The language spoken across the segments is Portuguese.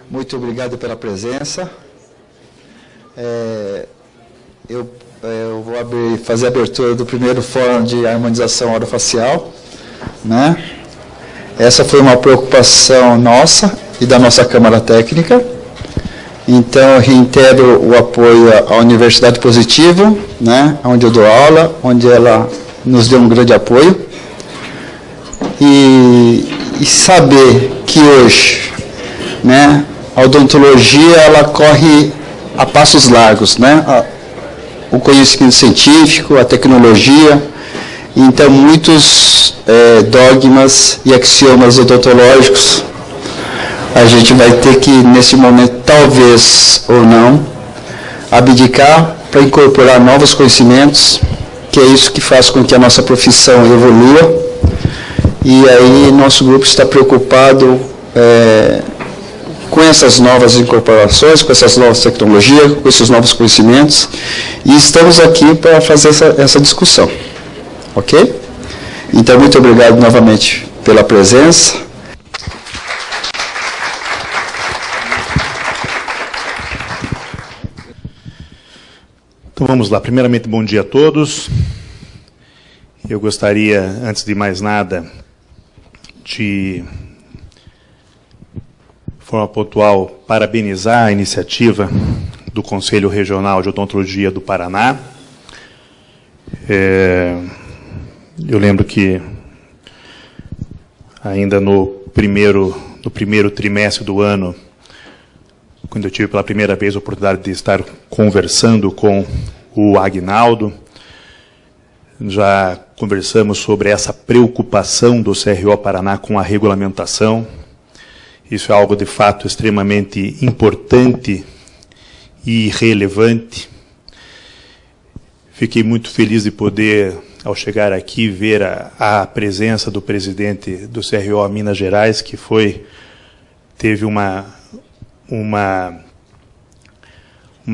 Muito obrigado pela presença. Eu vou fazer a abertura do primeiro Fórum de Harmonização Orofacial, né? Essa foi uma preocupação nossa e da nossa Câmara Técnica. Então, eu reitero o apoio à Universidade Positivo, né, onde eu dou aula, onde ela nos deu um grande apoio. E saber que hoje, né, a odontologia ela corre a passos largos, né? O conhecimento científico, a tecnologia. Então, muitos dogmas e axiomas odontológicos a gente vai ter que, nesse momento, talvez ou não, abdicar para incorporar novos conhecimentos, que é isso que faz com que a nossa profissão evolua. E aí, nosso grupo está preocupado com essas novas incorporações, com essas novas tecnologias, com esses novos conhecimentos, e estamos aqui para fazer essa discussão. Ok? Então, muito obrigado novamente pela presença. Então vamos lá. Primeiramente, bom dia a todos. Eu gostaria, antes de mais nada, de forma pontual, parabenizar a iniciativa do Conselho Regional de Odontologia do Paraná. Eu lembro que ainda no primeiro trimestre do ano, quando eu tive pela primeira vez a oportunidade de estar conversando com o Aguinaldo, já conversamos sobre essa preocupação do CRO Paraná com a regulamentação. Isso é algo, de fato, extremamente importante e relevante. Fiquei muito feliz de poder, ao chegar aqui, ver a presença do presidente do CRO Minas Gerais, que teve uma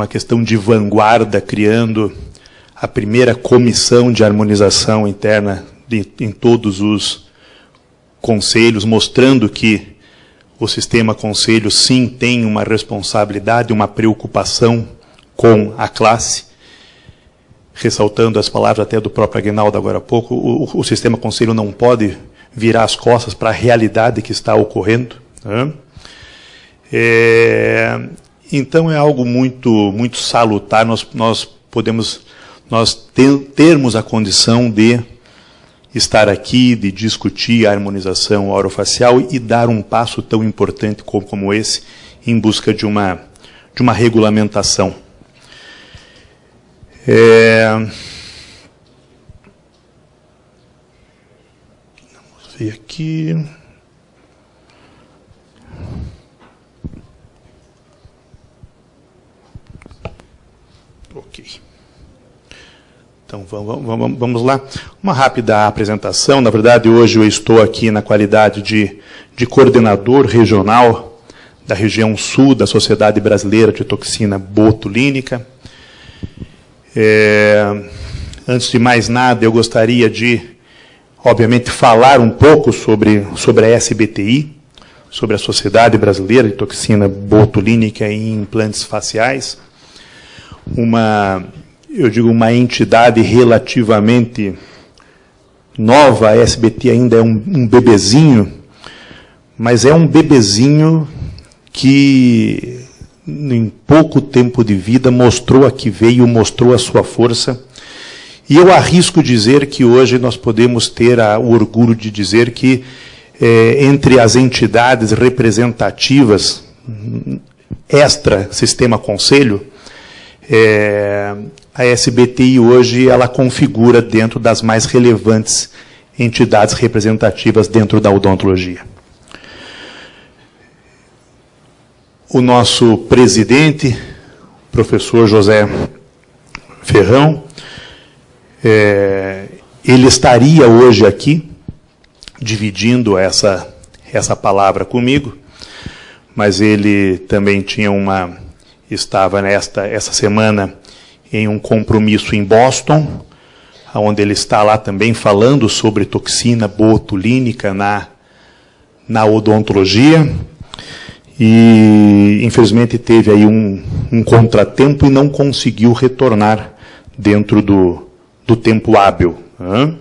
questão de vanguarda, criando a primeira comissão de harmonização interna em todos os conselhos, mostrando que o sistema conselho, sim, tem uma responsabilidade, uma preocupação com a classe, ressaltando as palavras até do próprio Aguinaldo agora há pouco, o sistema conselho não pode virar as costas para a realidade que está ocorrendo, né? Então é algo muito salutar, nós termos a condição de estar aqui, de discutir a harmonização orofacial e dar um passo tão importante como esse em busca de uma regulamentação. Vamos ver aqui. Ok. Então, vamos lá. Uma rápida apresentação. Na verdade, hoje eu estou aqui na qualidade de coordenador regional da região sul da Sociedade Brasileira de Toxina Botulínica. Antes de mais nada, eu gostaria de, obviamente, falar um pouco sobre a SBTI, sobre a Sociedade Brasileira de Toxina Botulínica e Implantes Faciais. Uma entidade relativamente nova. A SBT ainda é um bebezinho, mas é um bebezinho que, em pouco tempo de vida, mostrou a que veio, mostrou a sua força. E eu arrisco dizer que hoje nós podemos ter o orgulho de dizer que, entre as entidades representativas extra-sistema conselho, a SBTI hoje ela configura dentro das mais relevantes entidades representativas dentro da odontologia. O nosso presidente, professor José Ferrão, ele estaria hoje aqui dividindo essa palavra comigo, mas ele também estava essa semana em um compromisso em Boston, onde ele está lá também falando sobre toxina botulínica na odontologia. e, infelizmente, teve aí um contratempo e não conseguiu retornar dentro do tempo hábil. Né?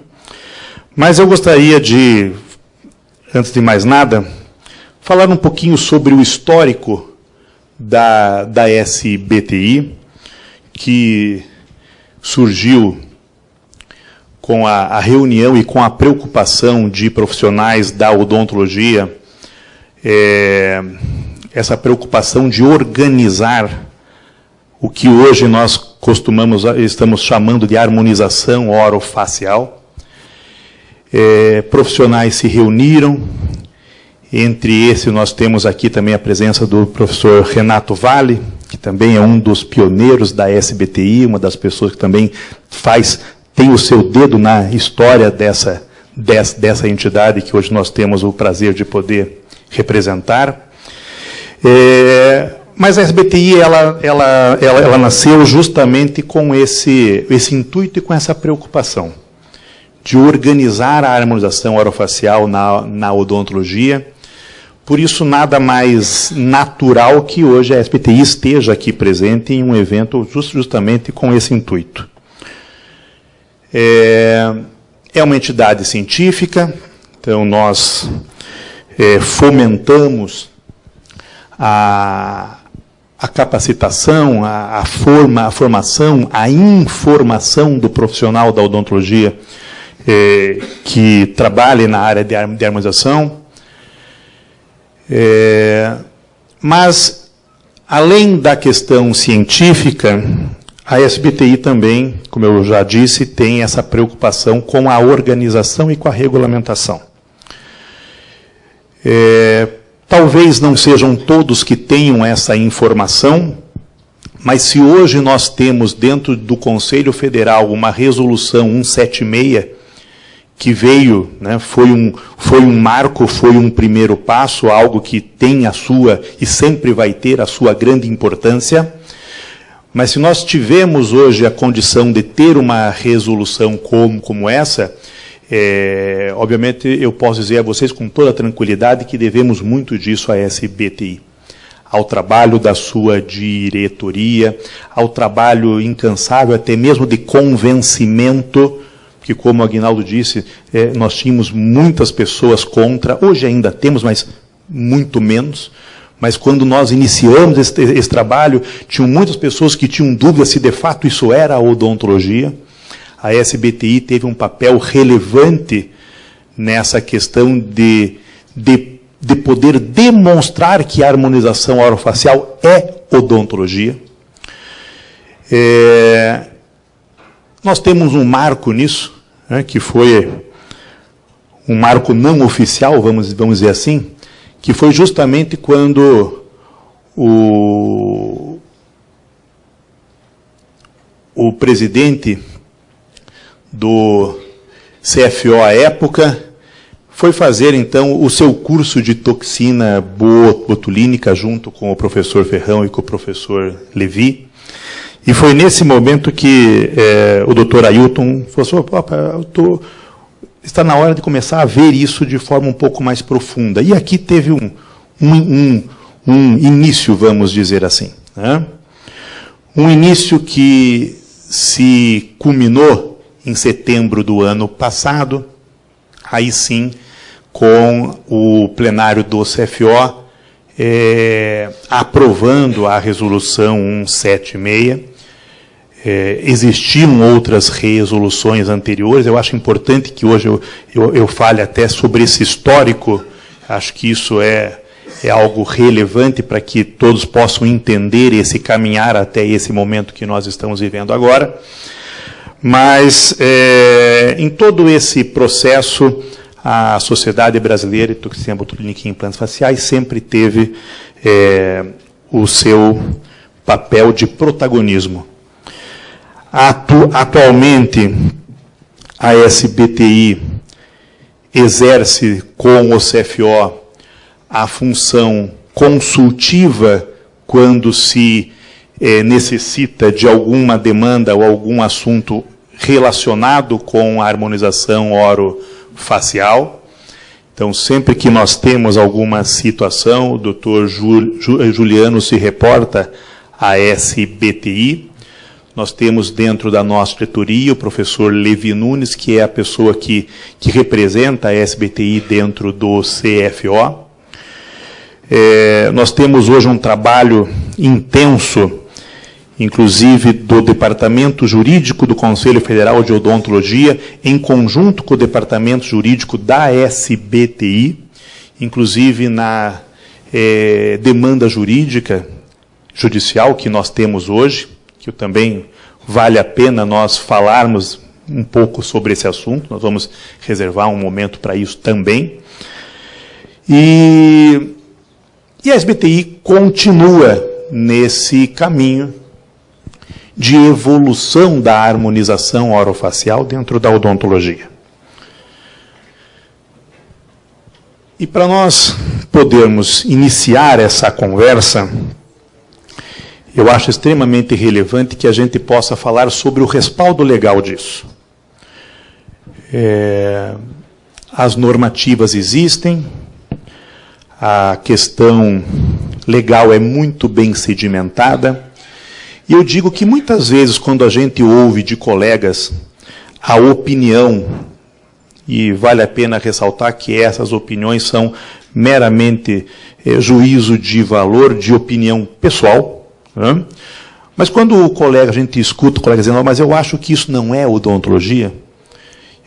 Mas eu gostaria de, antes de mais nada, falar um pouquinho sobre o histórico da SBTI, que surgiu com a reunião e com a preocupação de profissionais da odontologia, essa preocupação de organizar o que hoje nós estamos chamando de harmonização orofacial. Profissionais se reuniram, entre esses nós temos aqui também a presença do professor Renato Vale, que também é um dos pioneiros da SBTI, uma das pessoas que também tem o seu dedo na história dessa entidade que hoje nós temos o prazer de poder representar. Mas a SBTI ela nasceu justamente com esse intuito e com essa preocupação de organizar a harmonização orofacial na odontologia. Por isso, nada mais natural que hoje a SBTI esteja aqui presente em um evento justamente com esse intuito. É uma entidade científica, então nós fomentamos a capacitação, a formação, a informação do profissional da odontologia que trabalha na área de harmonização. Mas, além da questão científica, a SBTI também, como eu já disse, tem essa preocupação com a organização e com a regulamentação. Talvez não sejam todos que tenham essa informação, mas se hoje nós temos dentro do Conselho Federal uma resolução 176, que veio, né, foi um marco, foi um primeiro passo, algo que tem a sua, e sempre vai ter a sua grande importância. Mas se nós tivermos hoje a condição de ter uma resolução como essa, obviamente eu posso dizer a vocês com toda tranquilidade que devemos muito disso à SBTI. Ao trabalho da sua diretoria, ao trabalho incansável, até mesmo de convencimento, que, como o Aguinaldo disse, nós tínhamos muitas pessoas contra, hoje ainda temos, mas muito menos. Mas quando nós iniciamos esse trabalho, tinham muitas pessoas que tinham dúvidas se de fato isso era a odontologia. A SBTI teve um papel relevante nessa questão de poder demonstrar que a harmonização orofacial é odontologia. Nós temos um marco nisso, né, que foi um marco não oficial, vamos dizer assim, que foi justamente quando o presidente do CFO à época foi fazer, então, o seu curso de toxina botulínica junto com o professor Ferrão e com o professor Levi. E foi nesse momento que o doutor Ailton falou assim, está na hora de começar a ver isso de forma um pouco mais profunda. E aqui teve um início, vamos dizer assim. Né? Um início que se culminou em setembro do ano passado, aí sim, com o plenário do CFO aprovando a resolução 176. Existiam outras resoluções anteriores. Eu acho importante que hoje eu fale até sobre esse histórico. Acho que isso é algo relevante para que todos possam entender esse caminhar até esse momento que nós estamos vivendo agora. Mas, em todo esse processo, a Sociedade Brasileira de Toxina Botulínica e Implantes Faciais sempre teve o seu papel de protagonismo. Atualmente, a SBTI exerce com o CFO a função consultiva quando se necessita de alguma demanda ou algum assunto relacionado com a harmonização orofacial. Então, sempre que nós temos alguma situação, o doutor Juliano se reporta à SBTI. Nós temos dentro da nossa diretoria o professor Levi Nunes, que é a pessoa que representa a SBTI dentro do CFO. Nós temos hoje um trabalho intenso, inclusive do Departamento Jurídico do Conselho Federal de Odontologia, em conjunto com o Departamento Jurídico da SBTI, inclusive na demanda jurídica judicial que nós temos hoje, que também vale a pena nós falarmos um pouco sobre esse assunto. Nós vamos reservar um momento para isso também. E a SBTI continua nesse caminho de evolução da harmonização orofacial dentro da odontologia. E para nós podermos iniciar essa conversa, eu acho extremamente relevante que a gente possa falar sobre o respaldo legal disso. As normativas existem, a questão legal é muito bem sedimentada, e eu digo que muitas vezes, quando a gente ouve de colegas a opinião, e vale a pena ressaltar que essas opiniões são meramente juízo de valor, de opinião pessoal, né? Mas quando a gente escuta o colega dizendo, mas eu acho que isso não é odontologia,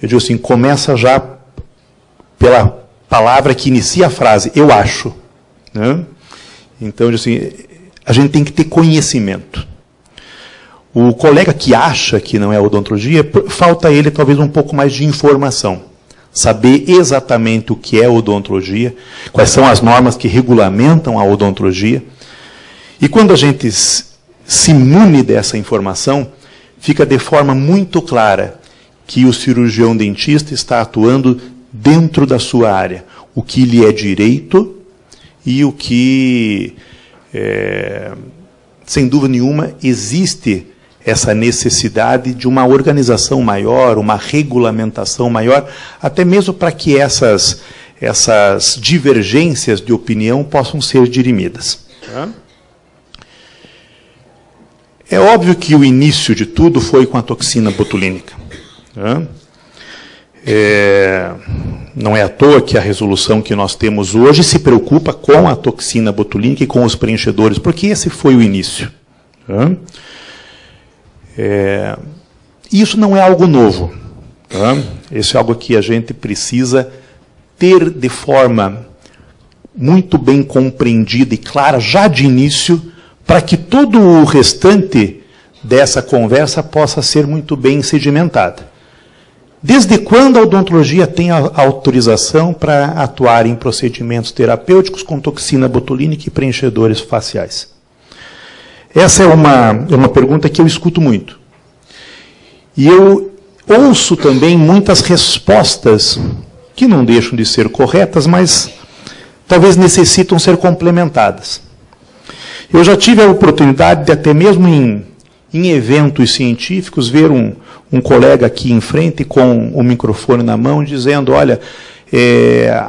eu digo assim, começa já pela palavra que inicia a frase, eu acho. Né? Então, eu digo assim, a gente tem que ter conhecimento. O colega que acha que não é odontologia, falta a ele talvez um pouco mais de informação. Saber exatamente o que é odontologia, quais são as normas que regulamentam a odontologia. E quando a gente se mune dessa informação, fica de forma muito clara que o cirurgião dentista está atuando dentro da sua área, o que lhe é direito e o que, sem dúvida nenhuma, existe essa necessidade de uma organização maior, uma regulamentação maior, até mesmo para que essas divergências de opinião possam ser dirimidas. É óbvio que o início de tudo foi com a toxina botulínica. Não é à toa que a resolução que nós temos hoje se preocupa com a toxina botulínica e com os preenchedores, porque esse foi o início. Isso não é algo novo. Isso é algo que a gente precisa ter de forma muito bem compreendida e clara, já de início, para que todo o restante dessa conversa possa ser muito bem sedimentada. Desde quando a odontologia tem a autorização para atuar em procedimentos terapêuticos com toxina botulínica e preenchedores faciais? Essa é uma pergunta que eu escuto muito. E eu ouço também muitas respostas que não deixam de ser corretas, mas talvez necessitam ser complementadas. Eu já tive a oportunidade de, até mesmo em eventos científicos, ver um colega aqui em frente com o microfone na mão, dizendo, olha,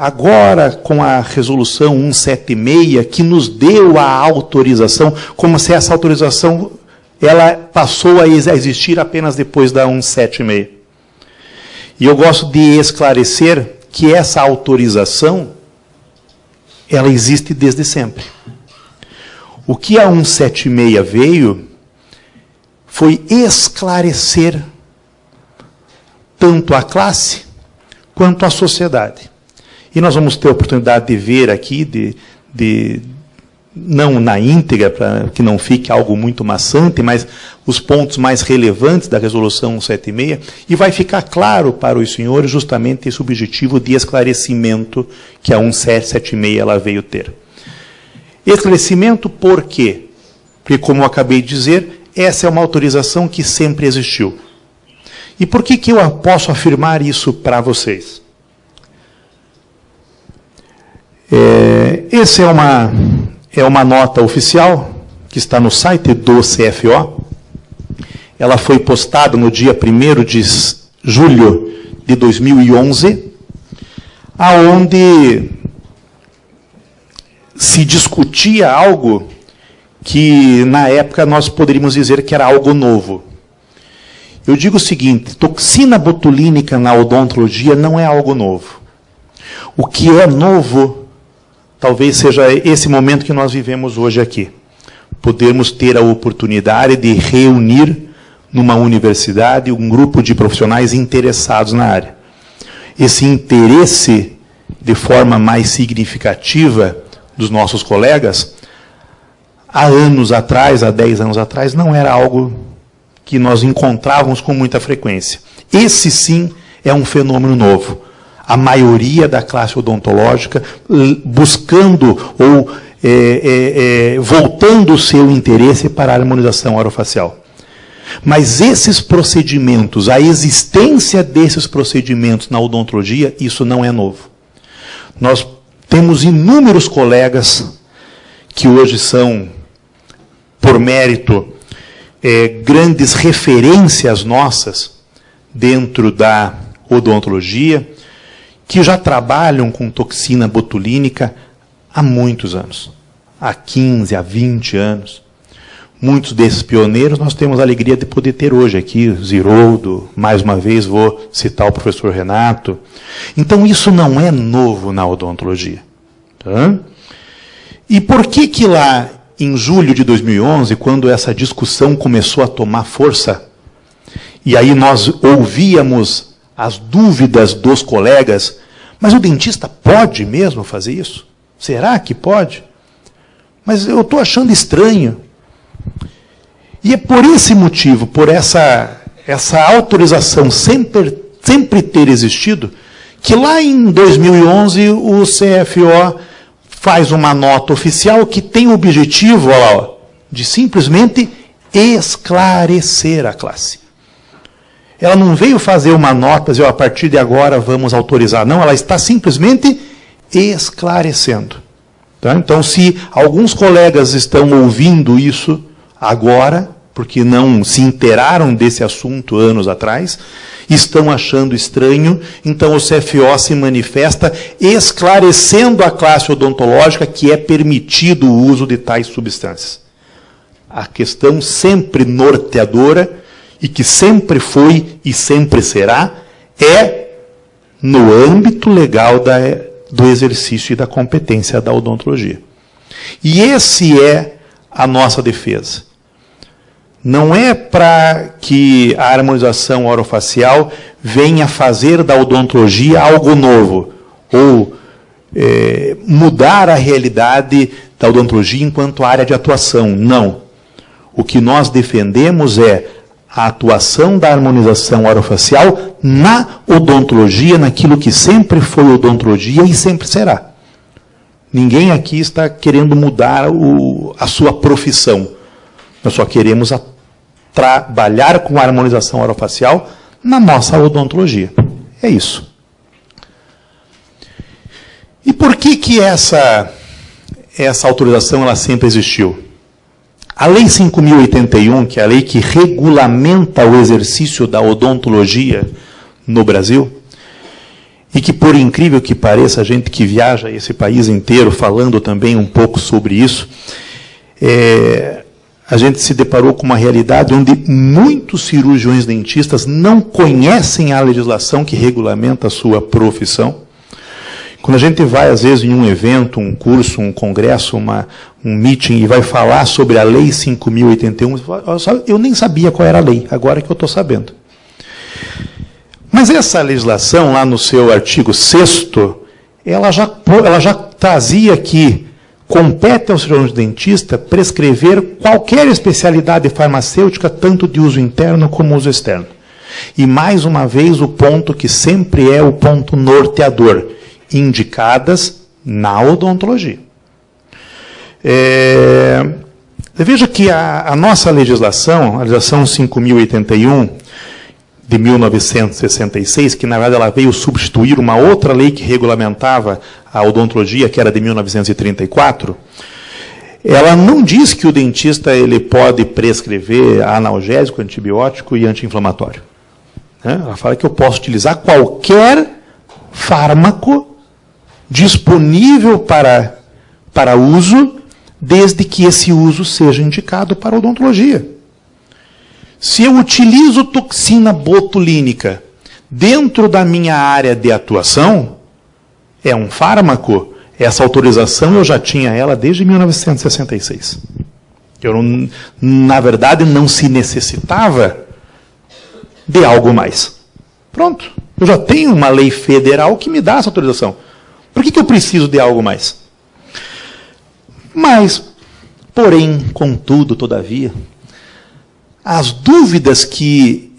agora com a resolução 176, que nos deu a autorização, como se essa autorização ela passou a existir apenas depois da 176. E eu gosto de esclarecer que essa autorização, ela existe desde sempre. O que a 176 veio foi esclarecer tanto a classe quanto a sociedade. E nós vamos ter a oportunidade de ver aqui, não na íntegra, para que não fique algo muito maçante, mas os pontos mais relevantes da resolução 176, e vai ficar claro para os senhores justamente esse objetivo de esclarecimento que a 176 ela veio ter. Esclarecimento por quê? Porque, como eu acabei de dizer, essa é uma autorização que sempre existiu. E por que eu posso afirmar isso para vocês? Essa é uma nota oficial que está no site do CFO. Ela foi postada no dia 1º de julho de 2011. aonde se discutia algo que, na época, nós poderíamos dizer que era algo novo. Eu digo o seguinte, toxina botulínica na odontologia não é algo novo. O que é novo, talvez seja esse momento que nós vivemos hoje aqui. Podermos ter a oportunidade de reunir numa universidade um grupo de profissionais interessados na área. Esse interesse, de forma mais significativa, dos nossos colegas, há anos atrás, há 10 anos atrás, não era algo que nós encontrávamos com muita frequência. Esse, sim, é um fenômeno novo. A maioria da classe odontológica buscando ou voltando o seu interesse para a harmonização orofacial. Mas esses procedimentos, a existência desses procedimentos na odontologia, isso não é novo. Nós temos inúmeros colegas que hoje são, por mérito, grandes referências nossas dentro da odontologia, que já trabalham com toxina botulínica há muitos anos, há 15, há 20 anos. Muitos desses pioneiros nós temos a alegria de poder ter hoje aqui, Ziroldo, mais uma vez vou citar o professor Renato. Então isso não é novo na odontologia. Tá? E por que lá em julho de 2011, quando essa discussão começou a tomar força, e aí nós ouvíamos as dúvidas dos colegas, mas o dentista pode mesmo fazer isso? Será que pode? Mas eu estou achando estranho. E é por esse motivo, por essa autorização sempre ter existido, que lá em 2011 o CFO faz uma nota oficial que tem o objetivo de simplesmente esclarecer a classe. Ela não veio fazer uma nota, dizer, a partir de agora vamos autorizar. Não, ela está simplesmente esclarecendo. Tá? Então, se alguns colegas estão ouvindo isso agora, porque não se inteiraram desse assunto anos atrás, estão achando estranho, então o CFO se manifesta esclarecendo a classe odontológica que é permitido o uso de tais substâncias. A questão sempre norteadora, e que sempre foi e sempre será, é no âmbito legal do exercício e da competência da odontologia. E esse é a nossa defesa. Não é para que a harmonização orofacial venha fazer da odontologia algo novo, ou mudar a realidade da odontologia enquanto área de atuação. Não. O que nós defendemos é a atuação da harmonização orofacial na odontologia, naquilo que sempre foi odontologia e sempre será. Ninguém aqui está querendo mudar a sua profissão. Nós só queremos trabalhar com a harmonização orofacial na nossa odontologia. É isso. E por que essa autorização ela sempre existiu? A Lei 5.081, que é a lei que regulamenta o exercício da odontologia no Brasil, e que, por incrível que pareça, a gente que viaja esse país inteiro falando também um pouco sobre isso, a gente se deparou com uma realidade onde muitos cirurgiões dentistas não conhecem a legislação que regulamenta a sua profissão. Quando a gente vai, às vezes, em um evento, um curso, um congresso, um meeting, e vai falar sobre a Lei 5.081, eu nem sabia qual era a lei, agora que eu estou sabendo. Mas essa legislação, lá no seu artigo 6º, ela já trazia que compete ao cirurgião dentista prescrever qualquer especialidade farmacêutica, tanto de uso interno como uso externo. E, mais uma vez, o ponto que sempre é o ponto norteador, indicadas na odontologia. Veja que a nossa legislação, a legislação 5.081, de 1966, que na verdade ela veio substituir uma outra lei que regulamentava a odontologia, que era de 1934, ela não diz que o dentista ele pode prescrever analgésico, antibiótico e anti-inflamatório. Ela fala que eu posso utilizar qualquer fármaco disponível para uso, desde que esse uso seja indicado para odontologia. Se eu utilizo toxina botulínica dentro da minha área de atuação, é um fármaco, essa autorização eu já tinha ela desde 1966. Na verdade, não se necessitava de algo mais. Pronto. Eu já tenho uma lei federal que me dá essa autorização. Por que eu preciso de algo mais? Mas, porém, contudo, todavia, as dúvidas que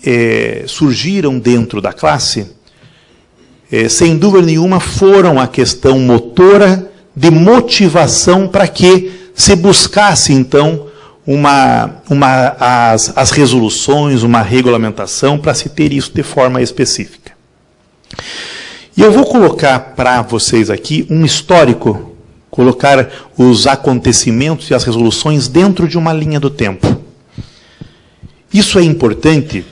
surgiram dentro da classe, sem dúvida nenhuma, foram a questão motora de motivação para que se buscasse, então, as resoluções, uma regulamentação para se ter isso de forma específica. E eu vou colocar para vocês aqui um histórico, colocar os acontecimentos e as resoluções dentro de uma linha do tempo. Isso é importante,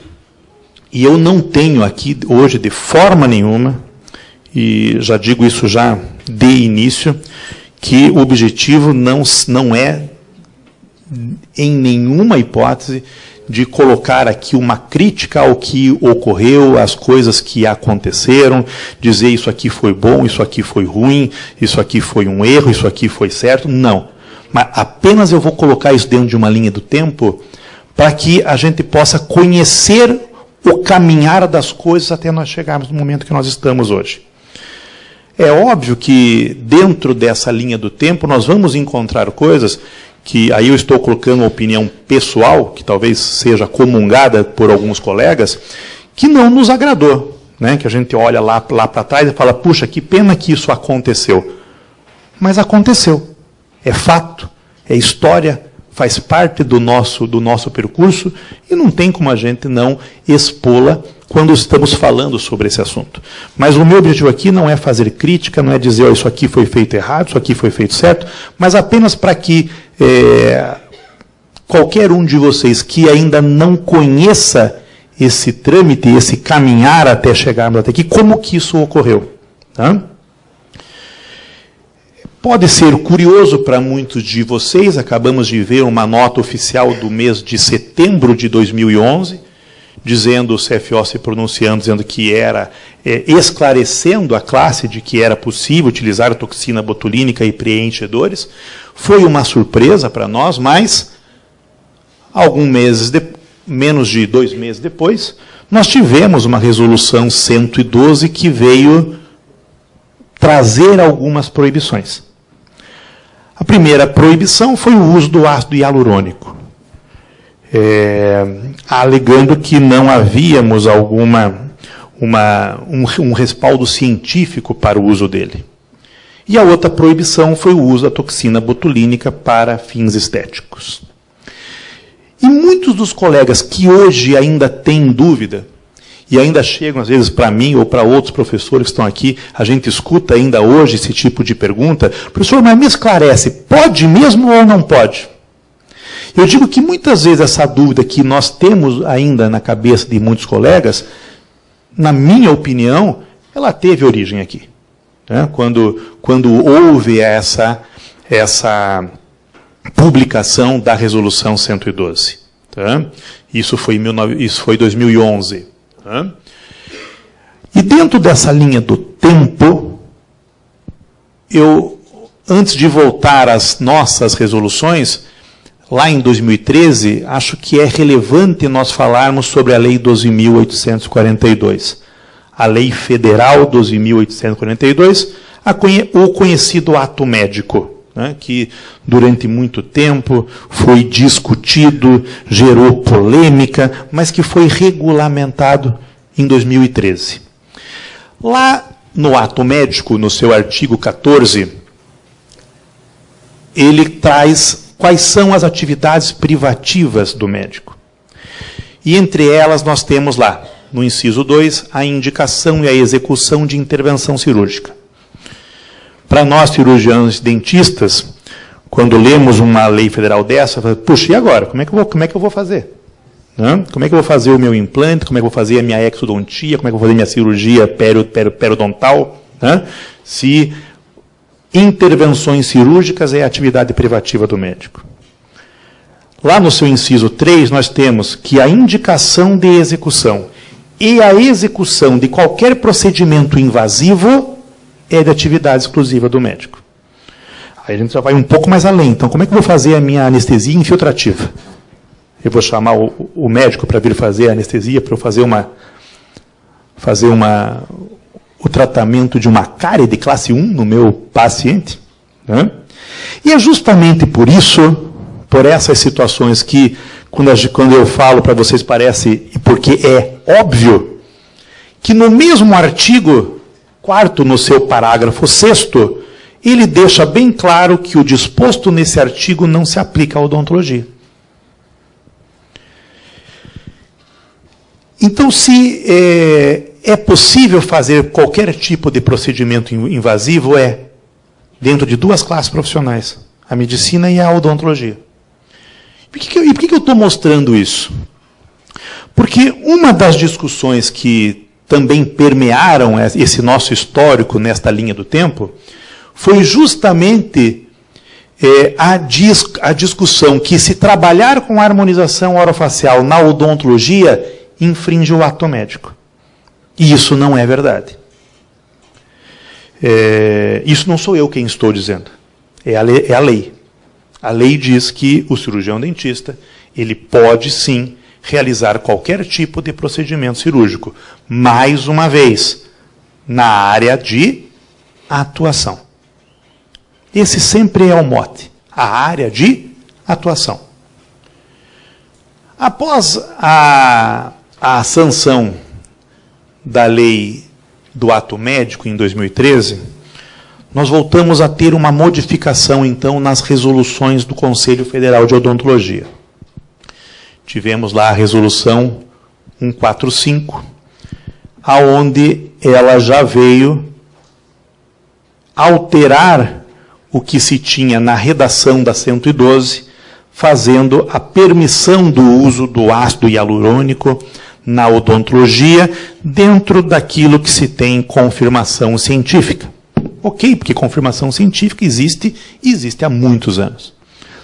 e eu não tenho aqui hoje de forma nenhuma, e já digo isso já de início, que o objetivo não é, em nenhuma hipótese, de colocar aqui uma crítica ao que ocorreu, às coisas que aconteceram, dizer isso aqui foi bom, isso aqui foi ruim, isso aqui foi um erro, isso aqui foi certo. Não. Mas apenas eu vou colocar isso dentro de uma linha do tempo para que a gente possa conhecer o caminhar das coisas até nós chegarmos no momento que nós estamos hoje. É óbvio que dentro dessa linha do tempo nós vamos encontrar coisas que aí eu estou colocando uma opinião pessoal, que talvez seja comungada por alguns colegas, que não nos agradou, né? Que a gente olha lá para trás e fala, puxa, que pena que isso aconteceu. Mas aconteceu. É fato, é história, faz parte do nosso percurso, e não tem como a gente não expô-la quando estamos falando sobre esse assunto. Mas o meu objetivo aqui não é fazer crítica, não é dizer, isso aqui foi feito errado, isso aqui foi feito certo, mas apenas para que qualquer um de vocês que ainda não conheça esse trâmite, esse caminhar até chegarmos até aqui, como que isso ocorreu. Tá? Pode ser curioso para muitos de vocês, acabamos de ver uma nota oficial do mês de setembro de 2011, dizendo, o CFO se pronunciando, dizendo que era, esclarecendo a classe de que era possível utilizar a toxina botulínica e preenchedores. Foi uma surpresa para nós, mas menos de 2 meses depois, nós tivemos uma resolução 112 que veio trazer algumas proibições. A primeira proibição foi o uso do ácido hialurônico, alegando que não havíamos um respaldo científico para o uso dele. E a outra proibição foi o uso da toxina botulínica para fins estéticos. E muitos dos colegas que hoje ainda têm dúvida, e ainda chegam às vezes para mim ou para outros professores que estão aqui, a gente escuta ainda hoje esse tipo de pergunta, professor, mas me esclarece, pode mesmo ou não pode? Eu digo que muitas vezes essa dúvida que nós temos ainda na cabeça de muitos colegas, na minha opinião, ela teve origem aqui. Né? Quando houve essa publicação da Resolução 112. Tá? Isso foi 2011. Tá? E dentro dessa linha do tempo, antes de voltar às nossas resoluções, lá em 2013, acho que é relevante nós falarmos sobre a Lei 12.842. A Lei Federal 12.842, o conhecido ato médico, né, que durante muito tempo foi discutido, gerou polêmica, mas que foi regulamentado em 2013. Lá no ato médico, no seu artigo 14, ele traz quais são as atividades privativas do médico. E entre elas nós temos lá, no inciso 2, a indicação e a execução de intervenção cirúrgica. Para nós, cirurgiões dentistas, quando lemos uma lei federal dessa, puxa, e agora? Como é que eu vou fazer? Né? Como é que eu vou fazer o meu implante? Como é que eu vou fazer a minha exodontia? Como é que eu vou fazer a minha cirurgia periodontal? Né? Se intervenções cirúrgicas é atividade privativa do médico. Lá no seu inciso 3, nós temos que a indicação de execução e a execução de qualquer procedimento invasivo é de atividade exclusiva do médico. Aí a gente já vai um pouco mais além. Então, como é que eu vou fazer a minha anestesia infiltrativa? Eu vou chamar o médico para vir fazer a anestesia, para eu fazer o tratamento de uma cárie de classe 1 no meu paciente. Né? E é justamente por isso, por essas situações que, quando eu falo para vocês, parece, porque é óbvio, que no mesmo artigo 4º, no seu parágrafo 6º, ele deixa bem claro que o disposto nesse artigo não se aplica à odontologia. Então, se é possível fazer qualquer tipo de procedimento invasivo, dentro de duas classes profissionais, a medicina e a odontologia. Por que eu estou mostrando isso? Porque uma das discussões que também permearam esse nosso histórico nesta linha do tempo foi justamente a discussão que se trabalhar com a harmonização orofacial na odontologia infringe o ato médico. E isso não é verdade. Isso não sou eu quem estou dizendo. É a lei. A lei diz que o cirurgião dentista, ele pode sim realizar qualquer tipo de procedimento cirúrgico. Mais uma vez, na área de atuação. Esse sempre é o mote. A área de atuação. Após a sanção da lei do ato médico em 2013, nós voltamos a ter uma modificação, então, nas resoluções do Conselho Federal de Odontologia. Tivemos lá a resolução 145, aonde ela já veio alterar o que se tinha na redação da 112, fazendo a permissão do uso do ácido hialurônico na odontologia, dentro daquilo que se tem confirmação científica. Ok, porque confirmação científica existe há muitos anos.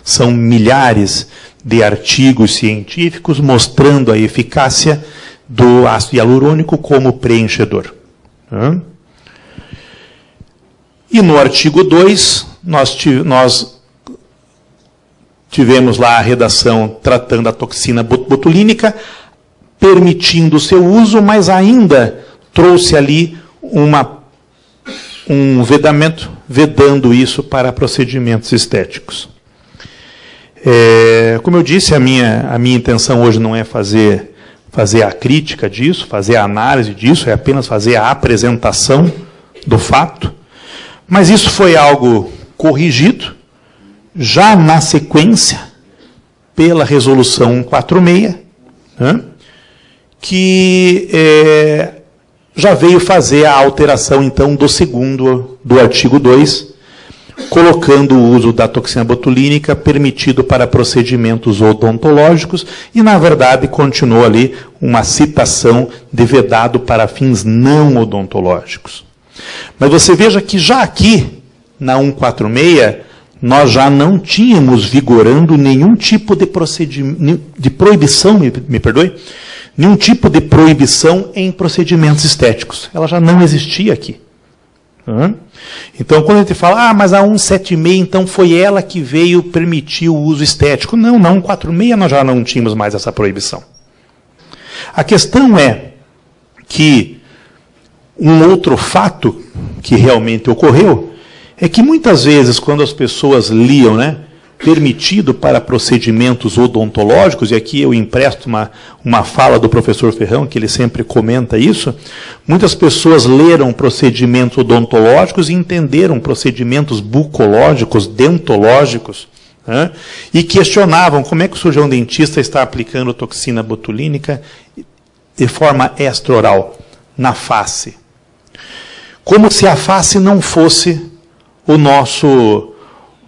São milhares de artigos científicos mostrando a eficácia do ácido hialurônico como preenchedor. E no artigo 2, nós tivemos lá a redação tratando a toxina botulínica, permitindo o seu uso, mas ainda trouxe ali um vedamento, vedando isso para procedimentos estéticos. Como eu disse, a minha intenção hoje não é fazer a crítica disso, fazer a análise disso, é apenas fazer a apresentação do fato. Mas isso foi algo corrigido, já na sequência, pela resolução 146, que já veio fazer a alteração, então, do artigo 2, colocando o uso da toxina botulínica permitido para procedimentos odontológicos e, na verdade, continuou ali uma citação de vedado para fins não odontológicos. Mas você veja que já aqui, na 146, nós já não tínhamos vigorando nenhum tipo de proibição, me perdoe, nenhum tipo de proibição em procedimentos estéticos. Ela já não existia aqui. Então, quando a gente fala, mas a 176, então foi ela que veio permitir o uso estético. Não, na 146 nós já não tínhamos mais essa proibição. A questão é que um outro fato que realmente ocorreu é que muitas vezes, quando as pessoas liam, permitido para procedimentos odontológicos, e aqui eu empresto uma fala do professor Ferrão, que ele sempre comenta isso, muitas pessoas leram procedimentos odontológicos e entenderam procedimentos bucológicos, dentológicos, e questionavam como é que o cirurgião dentista está aplicando toxina botulínica de forma extraoral, na face. Como se a face não fosse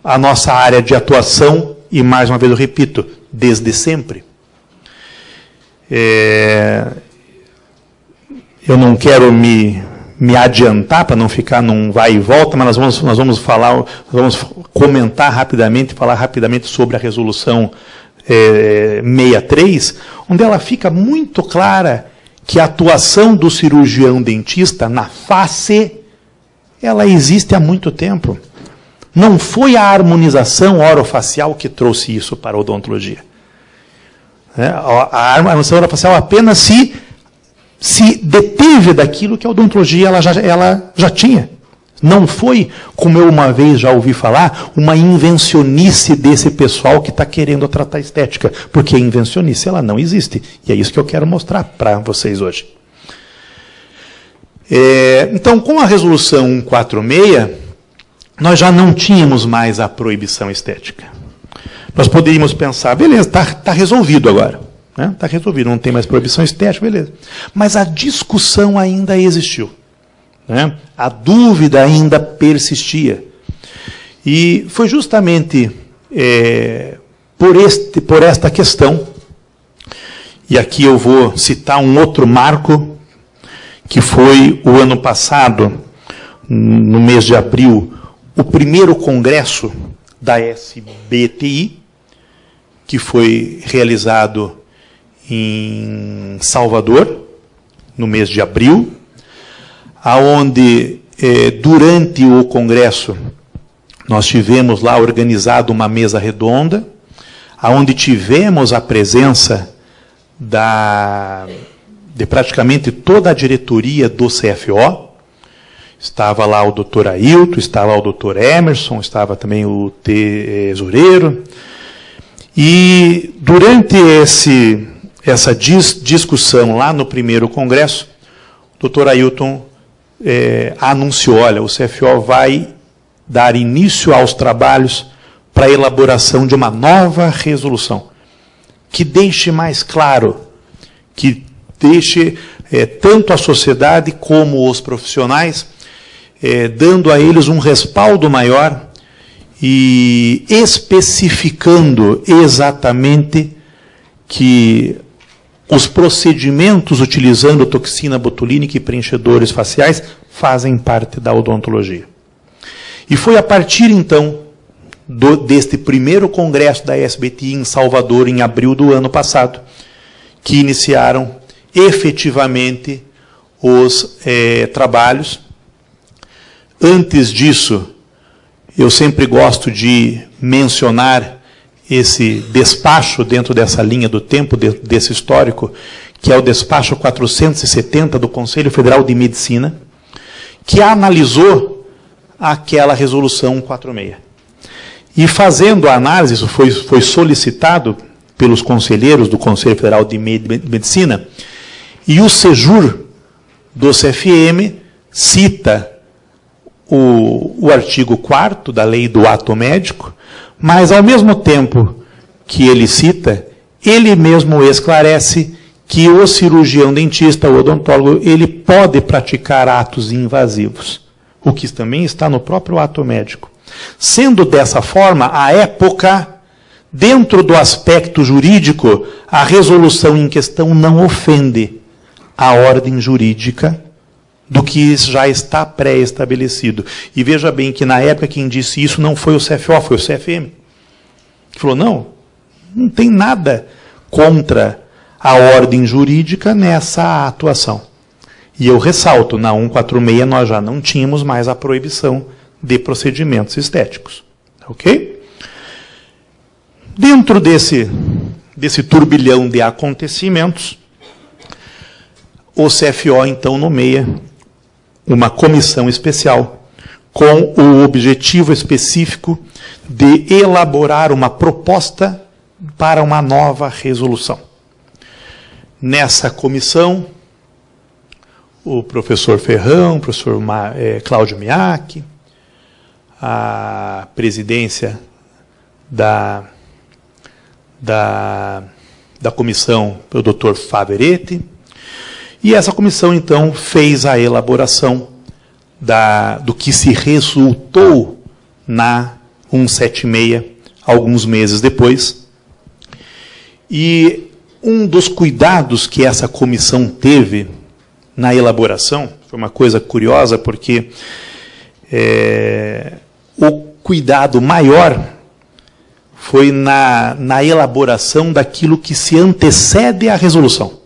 a nossa área de atuação, e mais uma vez eu repito, desde sempre. Eu não quero me me adiantar para não ficar num vai e volta, mas nós vamos comentar rapidamente, falar rapidamente sobre a resolução 63, onde ela fica muito clara que a atuação do cirurgião dentista na face, ela existe há muito tempo. Não foi a harmonização orofacial que trouxe isso para a odontologia. A harmonização orofacial apenas se deteve daquilo que a odontologia ela já tinha. Não foi, como eu uma vez já ouvi falar, uma invencionice desse pessoal que está querendo tratar estética, porque a invencionice ela não existe. E é isso que eu quero mostrar para vocês hoje. Então, com a resolução 146, nós já não tínhamos mais a proibição estética. Nós poderíamos pensar, beleza, está resolvido agora. Está resolvido, não tem mais proibição estética, beleza. Mas a discussão ainda existiu. A dúvida ainda persistia. E foi justamente por esta questão, e aqui eu vou citar um outro marco, que foi o ano passado, no mês de abril, o primeiro congresso da SBTI, que foi realizado em Salvador, no mês de abril, aonde durante o congresso nós tivemos lá organizado uma mesa redonda, aonde tivemos a presença de praticamente toda a diretoria do CFO. Estava lá o doutor Ailton, estava o doutor Emerson, estava também o tesoureiro. E durante essa discussão lá no primeiro congresso, o doutor Ailton anunciou, olha, o CFO vai dar início aos trabalhos para a elaboração de uma nova resolução, que deixe mais claro, que deixe tanto a sociedade como os profissionais, dando a eles um respaldo maior e especificando exatamente que os procedimentos utilizando toxina botulínica e preenchedores faciais fazem parte da odontologia. E foi a partir, então, deste primeiro congresso da SBTI em Salvador, em abril do ano passado, que iniciaram efetivamente os trabalhos. Antes disso, eu sempre gosto de mencionar esse despacho dentro dessa linha do tempo, desse histórico, que é o despacho 470 do Conselho Federal de Medicina, que analisou aquela resolução 146. E fazendo a análise, isso foi solicitado pelos conselheiros do Conselho Federal de Medicina, e o SEJUR do CFM cita o artigo 4º da lei do ato médico, mas, ao mesmo tempo que ele cita, ele mesmo esclarece que o cirurgião dentista, o odontólogo, ele pode praticar atos invasivos, o que também está no próprio ato médico. Sendo dessa forma, à época, dentro do aspecto jurídico, a resolução em questão não ofende a ordem jurídica do que já está pré-estabelecido. E veja bem que, na época, quem disse isso não foi o CFO, foi o CFM. Que falou, não tem nada contra a ordem jurídica nessa atuação. E eu ressalto, na 146 nós já não tínhamos mais a proibição de procedimentos estéticos. Ok? Dentro desse turbilhão de acontecimentos, o CFO, então, nomeia uma comissão especial com o objetivo específico de elaborar uma proposta para uma nova resolução. Nessa comissão, o professor Ferrão, o professor Cláudio Miak, a presidência da comissão, o doutor Faveretti, e essa comissão, então, fez a elaboração do que se resultou na 176, alguns meses depois. E um dos cuidados que essa comissão teve na elaboração, foi uma coisa curiosa, porque o cuidado maior foi na elaboração daquilo que se antecede à resolução.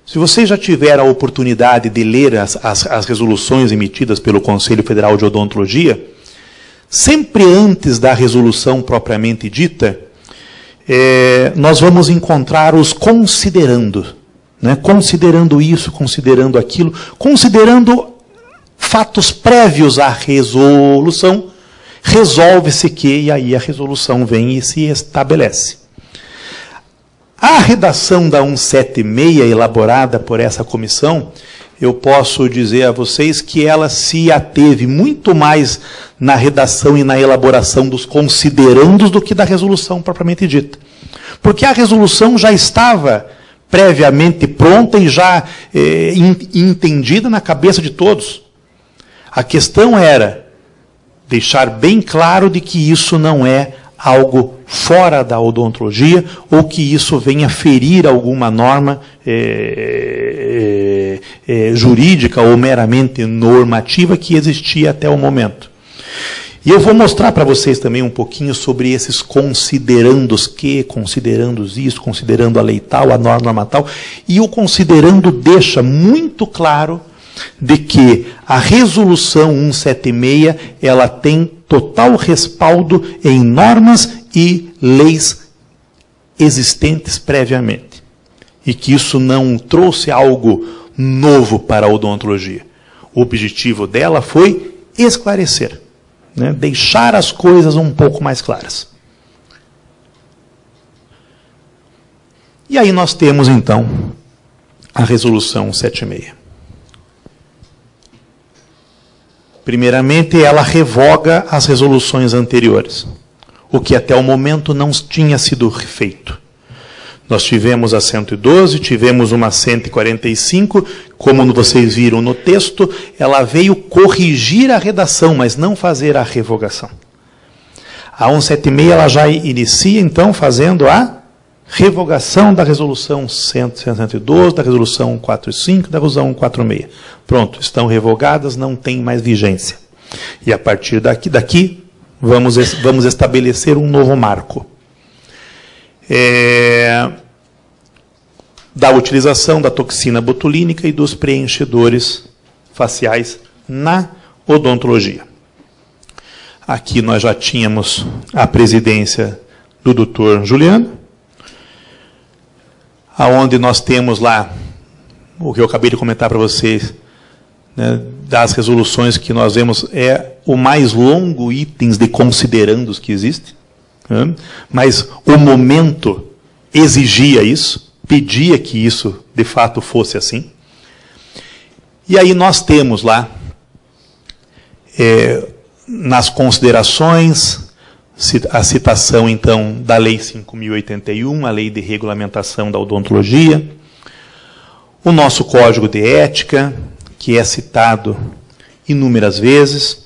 Se vocês já tiveram a oportunidade de ler as resoluções emitidas pelo Conselho Federal de Odontologia, sempre antes da resolução propriamente dita, nós vamos encontrar os considerando, né? Considerando isso, considerando aquilo, considerando fatos prévios à resolução, resolve-se que, e aí a resolução vem e se estabelece. A redação da 176, elaborada por essa comissão, eu posso dizer a vocês que ela se ateve muito mais na redação e na elaboração dos considerandos do que da resolução propriamente dita. Porque a resolução já estava previamente pronta e já entendida na cabeça de todos. A questão era deixar bem claro de que isso não é algo fora da odontologia ou que isso venha ferir alguma norma jurídica ou meramente normativa que existia até o momento. E eu vou mostrar para vocês também um pouquinho sobre esses considerandos que, considerandos isso, considerando a lei tal, a norma tal, e o considerando deixa muito claro de que a resolução 176 ela tem total respaldo em normas e leis existentes previamente. E que isso não trouxe algo novo para a odontologia. O objetivo dela foi esclarecer, né? Deixar as coisas um pouco mais claras. E aí nós temos, então, a resolução 176. Primeiramente, ela revoga as resoluções anteriores, o que até o momento não tinha sido feito. Nós tivemos a 112, tivemos uma 145, como vocês viram no texto, ela veio corrigir a redação, mas não fazer a revogação. A 176 ela já inicia, então, fazendo a revogação da resolução 112, da resolução 145, da resolução 146. Pronto, estão revogadas, não tem mais vigência. E a partir daqui vamos estabelecer um novo marco. Da utilização da toxina botulínica e dos preenchedores faciais na odontologia. Aqui nós já tínhamos a presidência do Dr. Juliano, aonde nós temos lá o que eu acabei de comentar para vocês, né, das resoluções que nós vemos, é o mais longo itens de considerandos que existe, né, mas o momento exigia isso, pedia que isso de fato fosse assim. E aí nós temos lá, nas considerações, a citação, então, da Lei 5.081, a Lei de Regulamentação da Odontologia, o nosso Código de Ética, que é citado inúmeras vezes,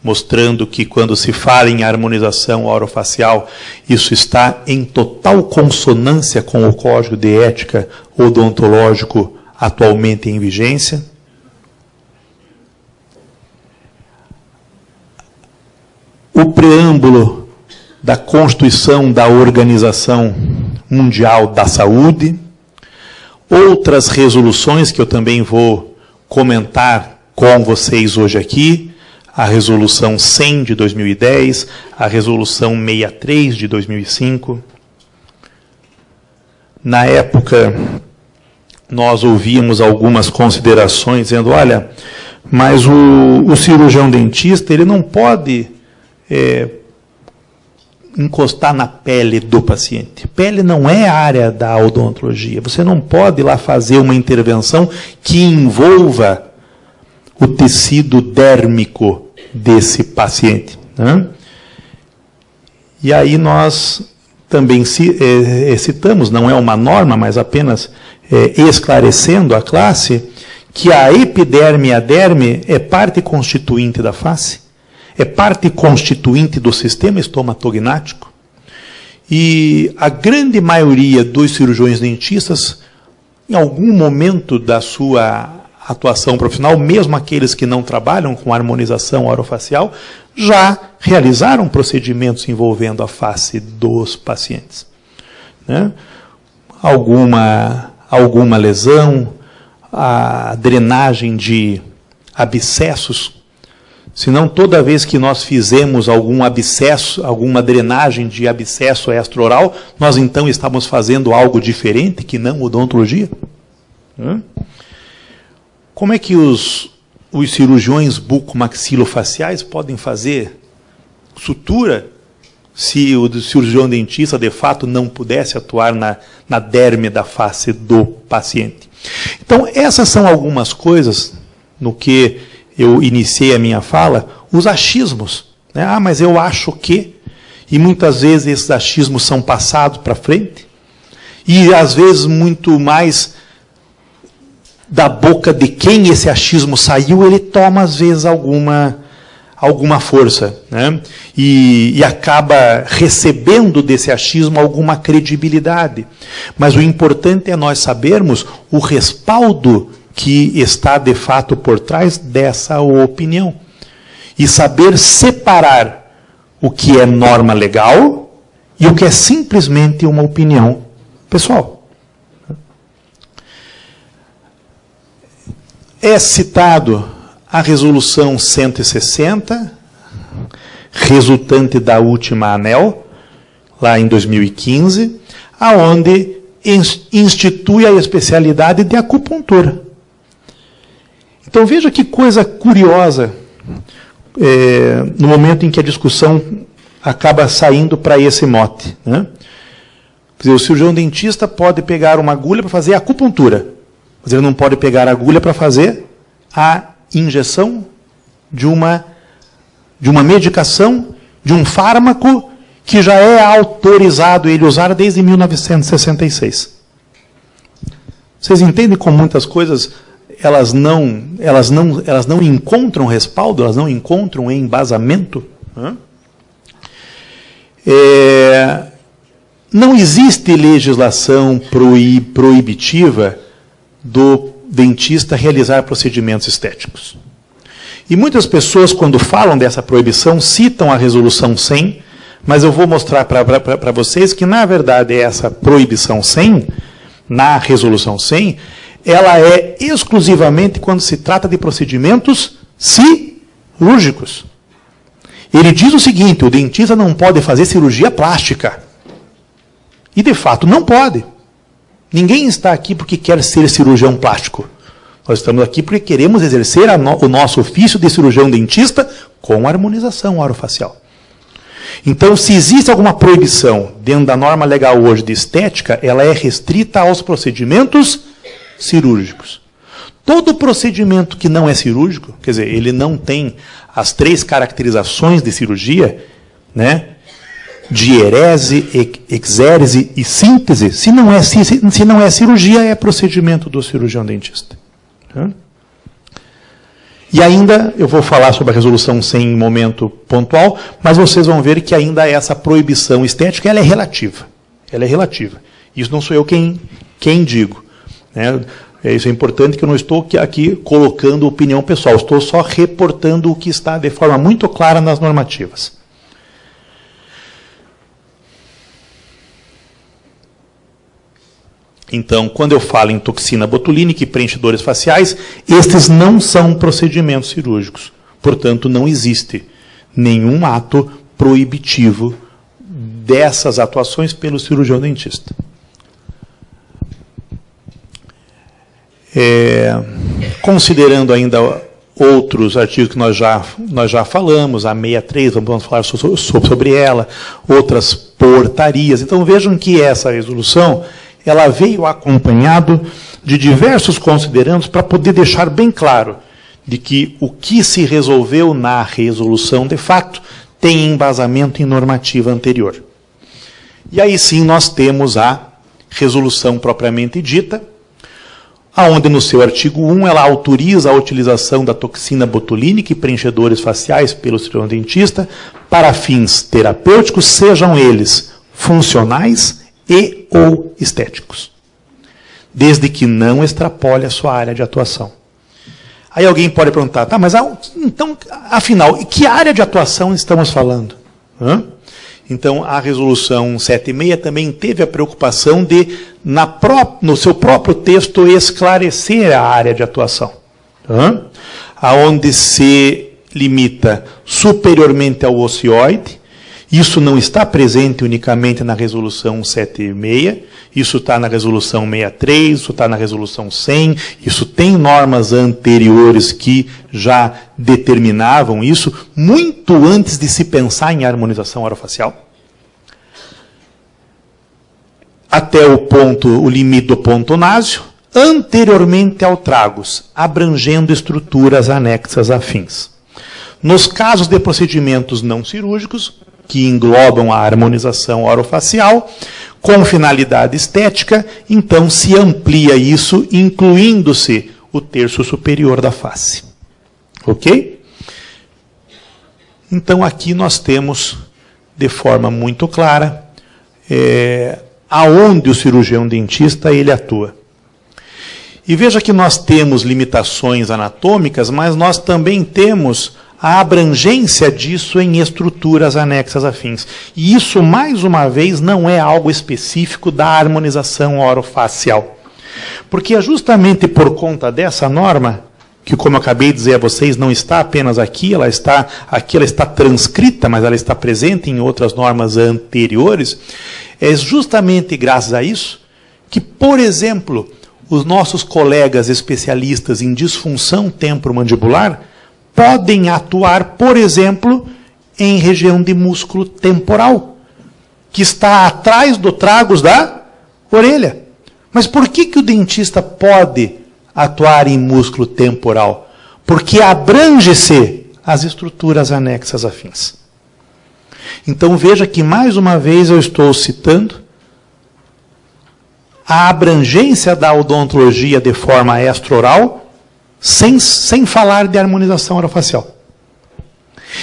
mostrando que quando se fala em harmonização orofacial, isso está em total consonância com o Código de Ética odontológico atualmente em vigência. O preâmbulo da Constituição da Organização Mundial da Saúde, outras resoluções que eu também vou comentar com vocês hoje aqui, a Resolução 100 de 2010, a Resolução 63 de 2005. Na época, nós ouvíamos algumas considerações dizendo, olha, mas o cirurgião dentista ele não pode encostar na pele do paciente. Pele não é a área da odontologia. Você não pode ir lá fazer uma intervenção que envolva o tecido dérmico desse paciente, né? E aí nós também citamos, não é uma norma, mas apenas esclarecendo a classe, que a epiderme e a derme é parte constituinte da face, é parte constituinte do sistema estomatognático, e a grande maioria dos cirurgiões dentistas, em algum momento da sua atuação profissional, mesmo aqueles que não trabalham com harmonização orofacial, já realizaram procedimentos envolvendo a face dos pacientes. Né? Alguma lesão, a drenagem de abscessos. Se não, toda vez que nós fizemos algum abscesso, alguma drenagem de abscesso extraoral, nós então estamos fazendo algo diferente que não odontologia. Como é que os cirurgiões bucomaxilofaciais podem fazer sutura se o cirurgião dentista, de fato, não pudesse atuar na derme da face do paciente? Então, essas são algumas coisas no que eu iniciei a minha fala, os achismos. Né? Ah, mas eu acho que... E muitas vezes esses achismos são passados para frente. E às vezes muito mais da boca de quem esse achismo saiu, ele toma às vezes alguma força. Né? E acaba recebendo desse achismo alguma credibilidade. Mas o importante é nós sabermos o respaldo que está de fato por trás dessa opinião. E saber separar o que é norma legal e o que é simplesmente uma opinião pessoal. É citado a resolução 160, resultante da última ANEEL, lá em 2015, aonde institui a especialidade de acupuntura. Então veja que coisa curiosa, no momento em que a discussão acaba saindo para esse mote. Né? Quer dizer, o cirurgião dentista pode pegar uma agulha para fazer acupuntura, mas ele não pode pegar a agulha para fazer a injeção de uma medicação, de um fármaco que já é autorizado ele usar desde 1966. Vocês entendem como muitas coisas elas não encontram respaldo, elas não encontram embasamento? Não existe legislação proibitiva do dentista realizar procedimentos estéticos. E muitas pessoas, quando falam dessa proibição, citam a resolução 100, mas eu vou mostrar para vocês que, na verdade, essa proibição 100, na resolução 100, ela é exclusivamente quando se trata de procedimentos cirúrgicos. Ele diz o seguinte: o dentista não pode fazer cirurgia plástica. E, de fato, não pode. Ninguém está aqui porque quer ser cirurgião plástico. Nós estamos aqui porque queremos exercer o nosso ofício de cirurgião dentista com harmonização orofacial. Então, se existe alguma proibição dentro da norma legal hoje de estética, ela é restrita aos procedimentos cirúrgicos. Todo procedimento que não é cirúrgico, quer dizer, ele não tem as 3 caracterizações de cirurgia, né? Diérese, exérese e síntese. Se não é cirurgia, é procedimento do cirurgião dentista. E ainda, eu vou falar sobre a resolução 100 em momento pontual, mas vocês vão ver que ainda essa proibição estética ela é relativa. Ela é relativa. Isso não sou eu quem digo. Né? Isso é importante, que eu não estou aqui colocando opinião pessoal, estou só reportando o que está de forma muito clara nas normativas. Então, quando eu falo em toxina botulínica e preenchedores faciais, estes não são procedimentos cirúrgicos. Portanto, não existe nenhum ato proibitivo dessas atuações pelo cirurgião dentista. Considerando ainda outros artigos que nós já falamos, a 63, vamos falar sobre ela, outras portarias. Então, vejam que essa resolução ela veio acompanhado de diversos considerandos para poder deixar bem claro de que o que se resolveu na resolução, de fato, tem embasamento em normativa anterior. E aí sim nós temos a resolução propriamente dita, aonde no seu artigo 1 ela autoriza a utilização da toxina botulínica e preenchedores faciais pelo cirurgião dentista para fins terapêuticos, sejam eles funcionais e ou estéticos, desde que não extrapole a sua área de atuação. Aí alguém pode perguntar, tá, mas então, afinal, que área de atuação estamos falando? Então, a resolução 176 também teve a preocupação de, no seu próprio texto, esclarecer a área de atuação. Aonde se limita superiormente ao ocioide. Isso não está presente unicamente na resolução 176, isso está na resolução 63, isso está na resolução 100, isso tem normas anteriores que já determinavam isso, muito antes de se pensar em harmonização orofacial. Até o limite do ponto náseo, anteriormente ao tragus, abrangendo estruturas anexas afins. Nos casos de procedimentos não cirúrgicos, que englobam a harmonização orofacial, com finalidade estética, então se amplia isso, incluindo-se o terço superior da face. Ok? Então aqui nós temos, de forma muito clara, aonde o cirurgião dentista ele atua. E veja que nós temos limitações anatômicas, mas nós também temos a abrangência disso em estruturas anexas afins. E isso, mais uma vez, não é algo específico da harmonização orofacial. Porque é justamente por conta dessa norma, que, como eu acabei de dizer a vocês, não está apenas aqui ela está transcrita, mas ela está presente em outras normas anteriores, é justamente graças a isso que, por exemplo, os nossos colegas especialistas em disfunção temporomandibular podem atuar, por exemplo, em região de músculo temporal, que está atrás do tragus da orelha. Mas por que o dentista pode atuar em músculo temporal? Porque abrange-se as estruturas anexas afins. Então veja que, mais uma vez, eu estou citando a abrangência da odontologia de forma extraoral, sem falar de harmonização orofacial.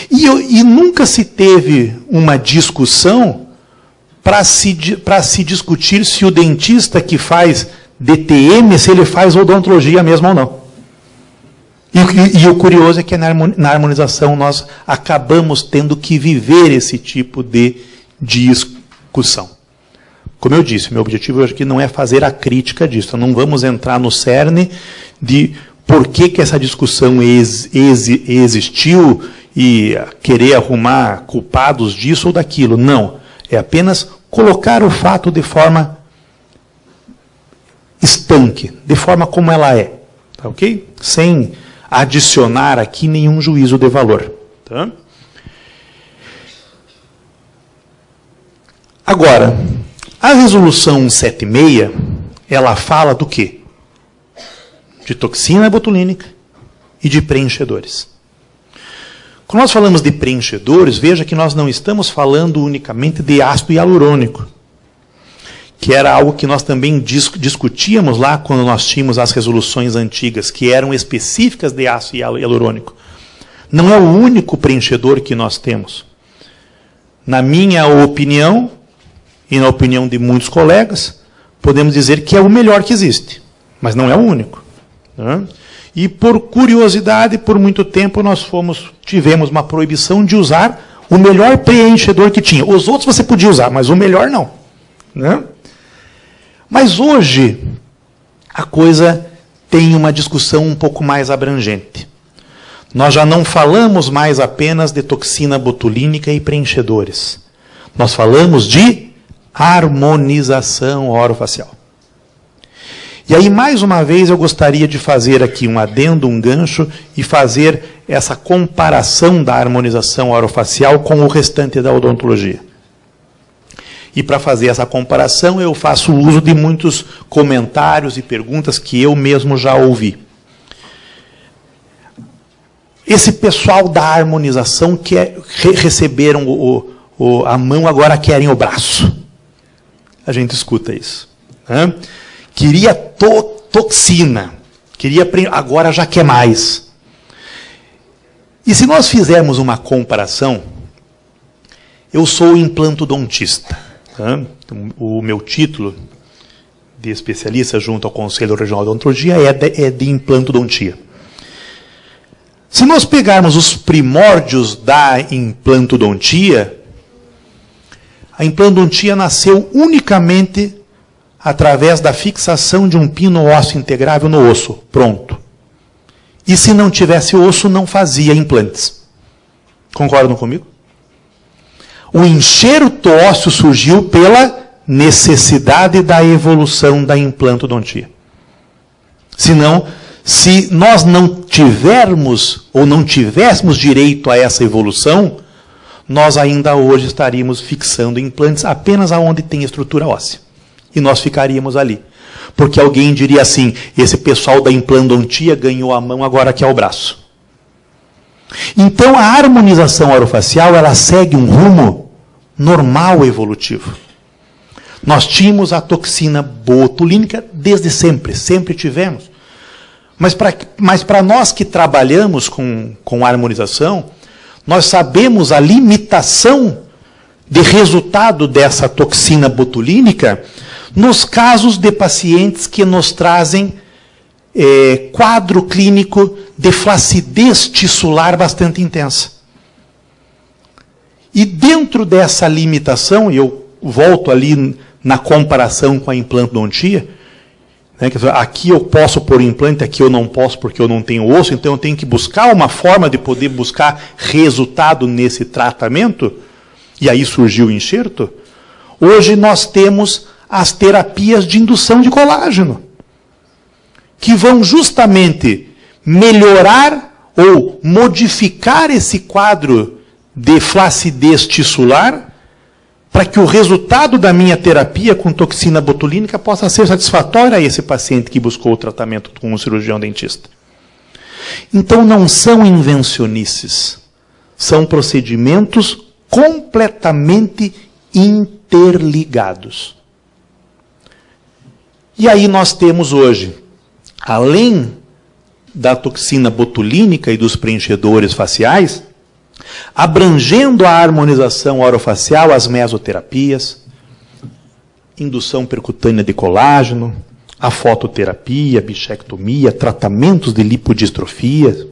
E nunca se teve uma discussão para se discutir se o dentista que faz DTM, se ele faz odontologia mesmo ou não. E o curioso é que na harmonização nós acabamos tendo que viver esse tipo de discussão. Como eu disse, meu objetivo hoje aqui não é fazer a crítica disso. Não vamos entrar no cerne de por que essa discussão existiu e querer arrumar culpados disso ou daquilo. Não. É apenas colocar o fato de forma estanque, de forma como ela é. Tá, ok? Sem adicionar aqui nenhum juízo de valor. Tá? Agora, a resolução 176, ela fala do quê? De toxina botulínica e de preenchedores. Quando nós falamos de preenchedores, veja que nós não estamos falando unicamente de ácido hialurônico, que era algo que nós também discutíamos lá quando nós tínhamos as resoluções antigas, que eram específicas de ácido hialurônico. Não é o único preenchedor que nós temos. Na minha opinião, e na opinião de muitos colegas, podemos dizer que é o melhor que existe, mas não é o único. E por curiosidade, por muito tempo, tivemos uma proibição de usar o melhor preenchedor que tinha. Os outros você podia usar, mas o melhor não. Mas hoje, a coisa tem uma discussão um pouco mais abrangente. Nós já não falamos mais apenas de toxina botulínica e preenchedores. Nós falamos de harmonização orofacial. E aí, mais uma vez, eu gostaria de fazer aqui um adendo, um gancho, e fazer essa comparação da harmonização orofacial com o restante da odontologia. E para fazer essa comparação, eu faço uso de muitos comentários e perguntas que eu mesmo já ouvi. Esse pessoal da harmonização que receberam a mão, agora querem o braço. A gente escuta isso. Queria toxina, agora já quer mais. E se nós fizermos uma comparação, eu sou implantodontista. O meu título de especialista junto ao Conselho Regional de Odontologia é de implantodontia. Se nós pegarmos os primórdios da implantodontia, a implantodontia nasceu unicamente através da fixação de um pino ósseo integrável no osso. Pronto. E se não tivesse osso, não fazia implantes. Concordam comigo? O enxerto ósseo surgiu pela necessidade da evolução da implantodontia. Senão, se nós não tivermos ou não tivéssemos direito a essa evolução, nós ainda hoje estaríamos fixando implantes apenas aonde tem estrutura óssea. E nós ficaríamos ali. Porque alguém diria assim, esse pessoal da implantodontia ganhou a mão, agora quer o braço. Então a harmonização orofacial, ela segue um rumo normal evolutivo. Nós tínhamos a toxina botulínica desde sempre, sempre tivemos. Mas para nós que trabalhamos com harmonização, nós sabemos a limitação de resultado dessa toxina botulínica nos casos de pacientes que nos trazem quadro clínico de flacidez tissular bastante intensa. E dentro dessa limitação, eu volto ali na comparação com a implantodontia, né, aqui eu posso pôr implante, aqui eu não posso porque eu não tenho osso, então eu tenho que buscar uma forma de poder buscar resultado nesse tratamento, e aí surgiu o enxerto. Hoje nós temos as terapias de indução de colágeno, que vão justamente melhorar ou modificar esse quadro de flacidez tissular para que o resultado da minha terapia com toxina botulínica possa ser satisfatório a esse paciente que buscou o tratamento com um cirurgião dentista. Então não são invencionices, são procedimentos completamente interligados. E aí nós temos hoje, além da toxina botulínica e dos preenchedores faciais, abrangendo a harmonização orofacial, as mesoterapias, indução percutânea de colágeno, a fototerapia, a bichectomia, tratamentos de lipodistrofia,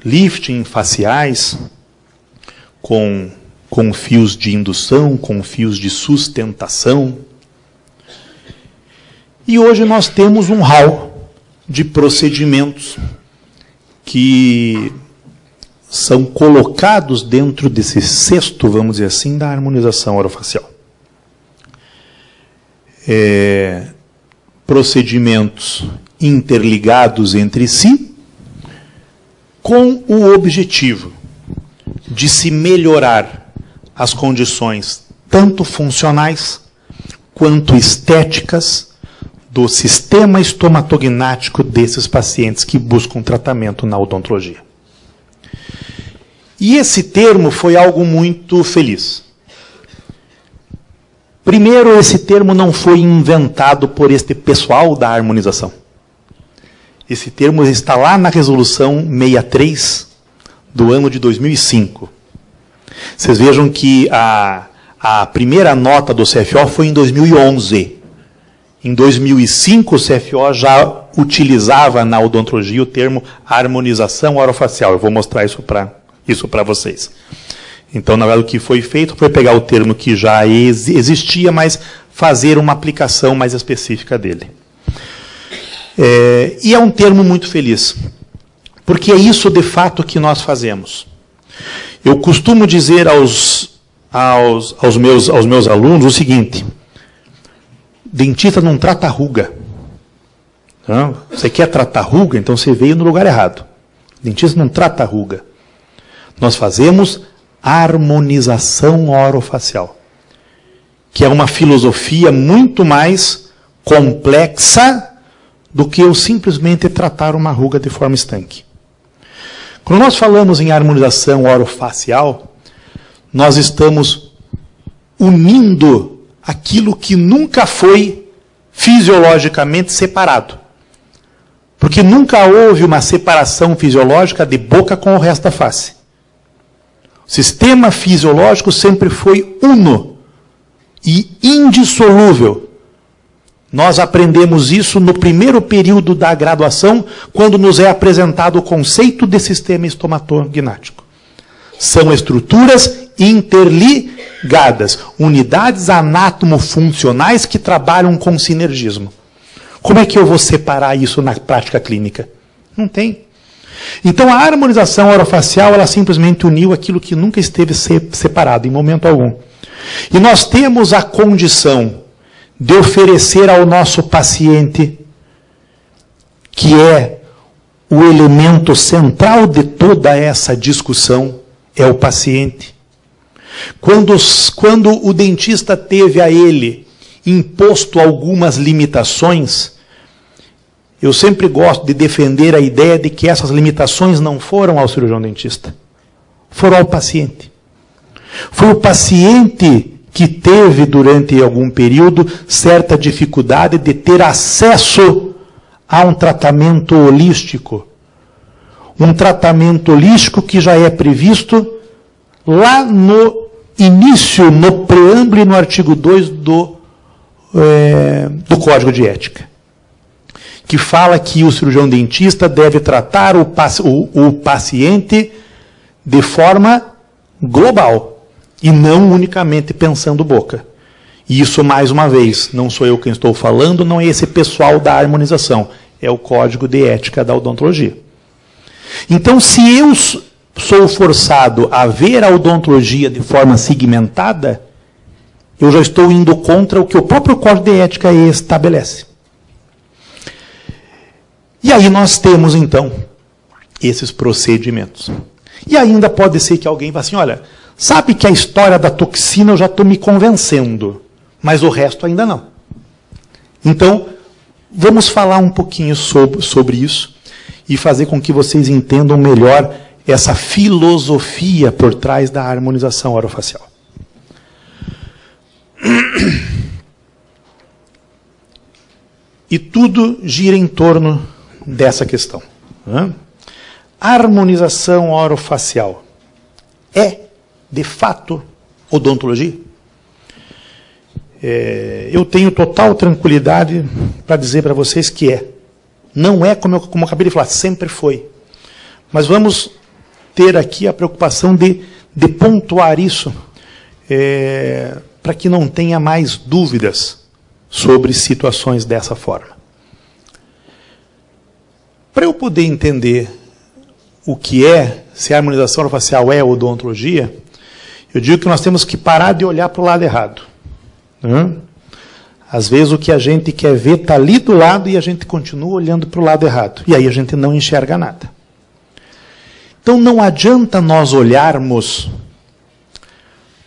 lifting faciais, com fios de indução, com fios de sustentação. E hoje nós temos um hall de procedimentos que são colocados dentro desse cesto, vamos dizer assim, da harmonização orofacial. Procedimentos interligados entre si, com o objetivo de se melhorar as condições tanto funcionais quanto estéticas do sistema estomatognático desses pacientes que buscam tratamento na odontologia. E esse termo foi algo muito feliz. Primeiro, esse termo não foi inventado por este pessoal da harmonização. Esse termo está lá na Resolução 63 do ano de 2005. Vocês vejam que a primeira nota do CFO foi em 2011. Em 2005, o CFO já utilizava na odontologia o termo harmonização orofacial. Eu vou mostrar isso para vocês. Então, na verdade, o que foi feito foi pegar o termo que já existia, mas fazer uma aplicação mais específica dele. E é um termo muito feliz, porque é isso, de fato, que nós fazemos. Eu costumo dizer aos meus alunos o seguinte: dentista não trata ruga. Não? Você quer tratar ruga, então você veio no lugar errado. Dentista não trata ruga. Nós fazemos harmonização orofacial, que é uma filosofia muito mais complexa do que eu simplesmente tratar uma ruga de forma estanque. Quando nós falamos em harmonização orofacial, nós estamos unindo aquilo que nunca foi fisiologicamente separado. Porque nunca houve uma separação fisiológica de boca com o resto da face. O sistema fisiológico sempre foi uno e indissolúvel. Nós aprendemos isso no primeiro período da graduação, quando nos é apresentado o conceito de sistema estomatognático. São estruturas interligadas, unidades anátomo-funcionais que trabalham com sinergismo. Como é que eu vou separar isso na prática clínica? Não tem. Então a harmonização orofacial, ela simplesmente uniu aquilo que nunca esteve separado, em momento algum. E nós temos a condição de oferecer ao nosso paciente, que é o elemento central de toda essa discussão, é o paciente. Quando o dentista teve a ele imposto algumas limitações, eu sempre gosto de defender a ideia de que essas limitações não foram ao cirurgião dentista, foram ao paciente. Foi o paciente que teve, durante algum período, certa dificuldade de ter acesso a um tratamento holístico. Um tratamento holístico que já é previsto lá no início, no preâmbulo e no artigo 2 do Código de Ética, que fala que o cirurgião dentista deve tratar o paciente de forma global e não unicamente pensando boca. E isso, mais uma vez, não sou eu quem estou falando, não é esse pessoal da harmonização, é o Código de Ética da Odontologia. Então, se eu sou forçado a ver a odontologia de forma segmentada, eu já estou indo contra o que o próprio Código de Ética estabelece. E aí nós temos, então, esses procedimentos. E ainda pode ser que alguém vá assim, olha, sabe que a história da toxina eu já estou me convencendo, mas o resto ainda não. Então, vamos falar um pouquinho sobre isso e fazer com que vocês entendam melhor essa filosofia por trás da harmonização orofacial. E tudo gira em torno dessa questão. Harmonização orofacial é, de fato, odontologia? Eu tenho total tranquilidade para dizer para vocês que é. Não é, como eu acabei de falar, sempre foi. Mas vamos ter aqui a preocupação de pontuar isso, para que não tenha mais dúvidas sobre situações dessa forma. Para eu poder entender o que é, se a harmonização orofacial é odontologia, eu digo que nós temos que parar de olhar para o lado errado. Às vezes o que a gente quer ver está ali do lado e a gente continua olhando para o lado errado. E aí a gente não enxerga nada. Então não adianta nós olharmos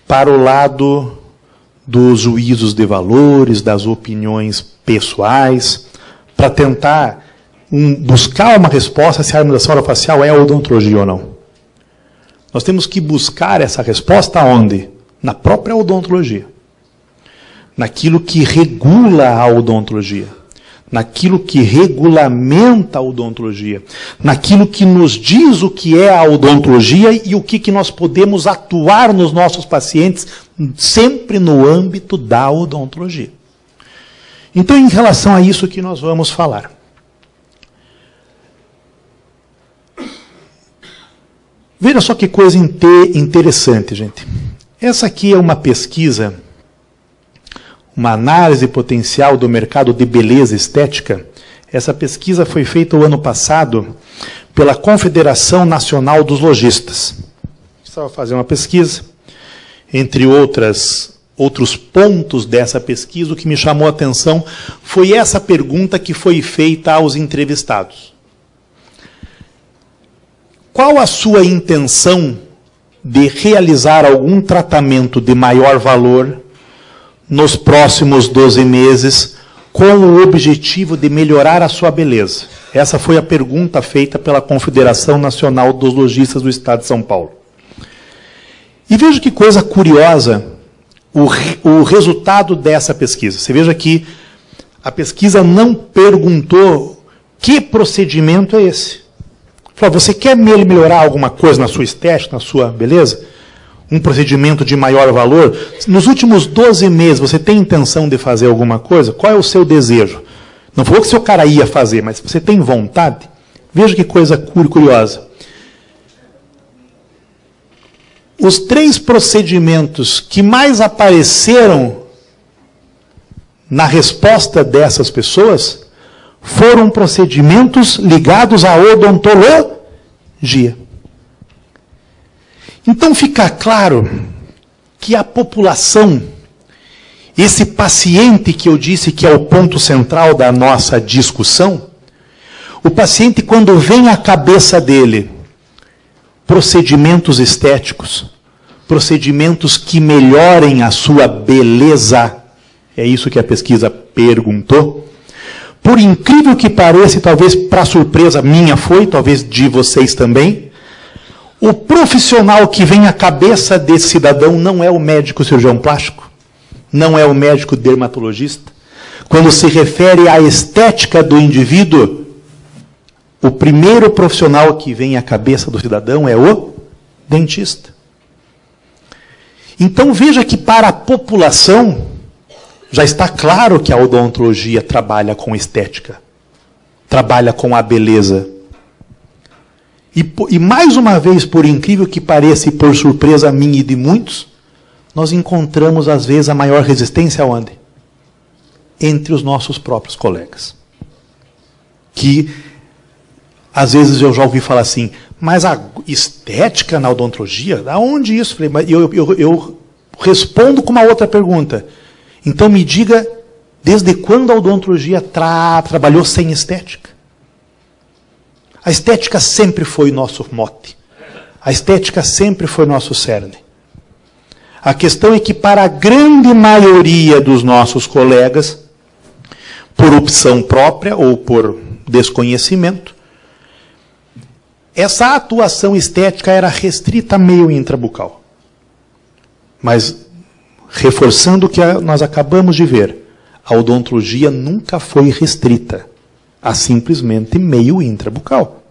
para o lado dos juízos de valores, das opiniões pessoais, para tentar buscar uma resposta se a harmonização orofacial é odontologia ou não. Nós temos que buscar essa resposta onde? Na própria odontologia. Naquilo que regula a odontologia. Naquilo que regulamenta a odontologia. Naquilo que nos diz o que é a odontologia e o que nós podemos atuar nos nossos pacientes, sempre no âmbito da odontologia. Então, em relação a isso que nós vamos falar. Veja só que coisa interessante, gente. Essa aqui é uma pesquisa, uma análise potencial do mercado de beleza estética. Essa pesquisa foi feita o ano passado pela Confederação Nacional dos Lojistas. Estava fazendo uma pesquisa, entre outros pontos dessa pesquisa, o que me chamou a atenção foi essa pergunta que foi feita aos entrevistados. Qual a sua intenção de realizar algum tratamento de maior valor nos próximos 12 meses, com o objetivo de melhorar a sua beleza? Essa foi a pergunta feita pela Confederação Nacional dos Lojistas do Estado de São Paulo. E veja que coisa curiosa o resultado dessa pesquisa. Você veja que a pesquisa não perguntou que procedimento é esse. Falou, você quer melhorar alguma coisa na sua estética, na sua beleza? um procedimento de maior valor? Nos últimos 12 meses, você tem intenção de fazer alguma coisa? Qual é o seu desejo? Não falou que seu cara ia fazer, mas você tem vontade? Veja que coisa curiosa. Os 3 procedimentos que mais apareceram na resposta dessas pessoas foram procedimentos ligados à odontologia. Então fica claro que a população, esse paciente que eu disse que é o ponto central da nossa discussão, o paciente, quando vem à cabeça dele procedimentos estéticos, procedimentos que melhorem a sua beleza, é isso que a pesquisa perguntou. Por incrível que pareça, e talvez para surpresa minha foi, talvez de vocês também, o profissional que vem à cabeça desse cidadão não é o médico cirurgião plástico, não é o médico dermatologista. Quando se refere à estética do indivíduo, o primeiro profissional que vem à cabeça do cidadão é o dentista. Então veja que para a população já está claro que a odontologia trabalha com estética, trabalha com a beleza. E mais uma vez, por incrível que pareça e por surpresa minha e de muitos, nós encontramos às vezes a maior resistência onde? Entre os nossos próprios colegas. Que às vezes eu já ouvi falar assim, mas a estética na odontologia, aonde isso? Eu respondo com uma outra pergunta. Então me diga, desde quando a odontologia trabalhou sem estética? A estética sempre foi nosso mote. A estética sempre foi nosso cerne. A questão é que para a grande maioria dos nossos colegas, por opção própria ou por desconhecimento, essa atuação estética era restrita a meio intrabucal. Mas, reforçando o que nós acabamos de ver, a odontologia nunca foi restrita a simplesmente meio intrabucal.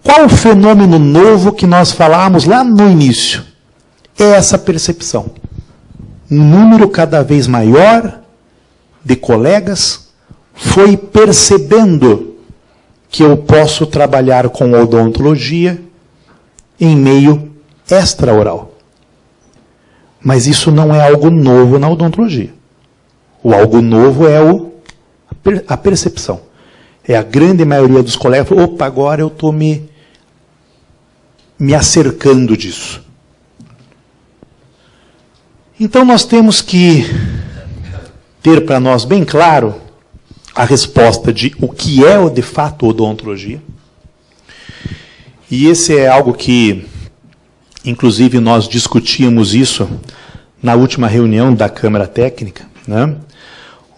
Qual o fenômeno novo que nós falamos lá no início? É essa percepção. Um número cada vez maior de colegas foi percebendo que eu posso trabalhar com odontologia em meio extraoral. Mas isso não é algo novo na odontologia. O algo novo é a percepção. É a grande maioria dos colegas, opa, agora eu estou me acercando disso. Então nós temos que ter para nós bem claro a resposta de o que é de fato odontologia. E esse é algo que, inclusive, nós discutíamos isso na última reunião da Câmara Técnica, né?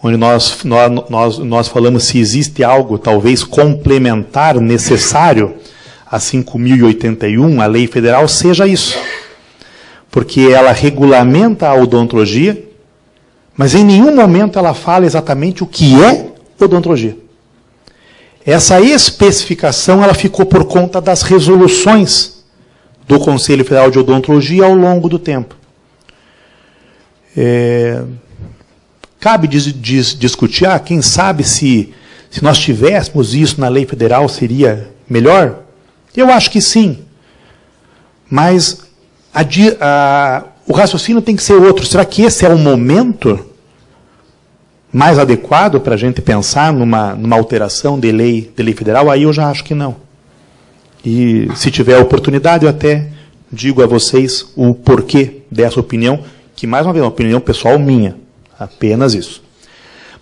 Onde nós falamos se existe algo, talvez, complementar, necessário a 5.081, a lei federal, seja isso. Porque ela regulamenta a odontologia, mas em nenhum momento ela fala exatamente o que é odontologia. Essa especificação ela ficou por conta das resoluções do Conselho Federal de Odontologia ao longo do tempo. Cabe discutir, quem sabe se nós tivéssemos isso na lei federal seria melhor? Eu acho que sim. Mas o raciocínio tem que ser outro. Será que esse é o momento mais adequado para a gente pensar numa alteração de lei federal? Aí eu já acho que não. E se tiver oportunidade, eu até digo a vocês o porquê dessa opinião, que mais uma vez é uma opinião pessoal minha. Apenas isso.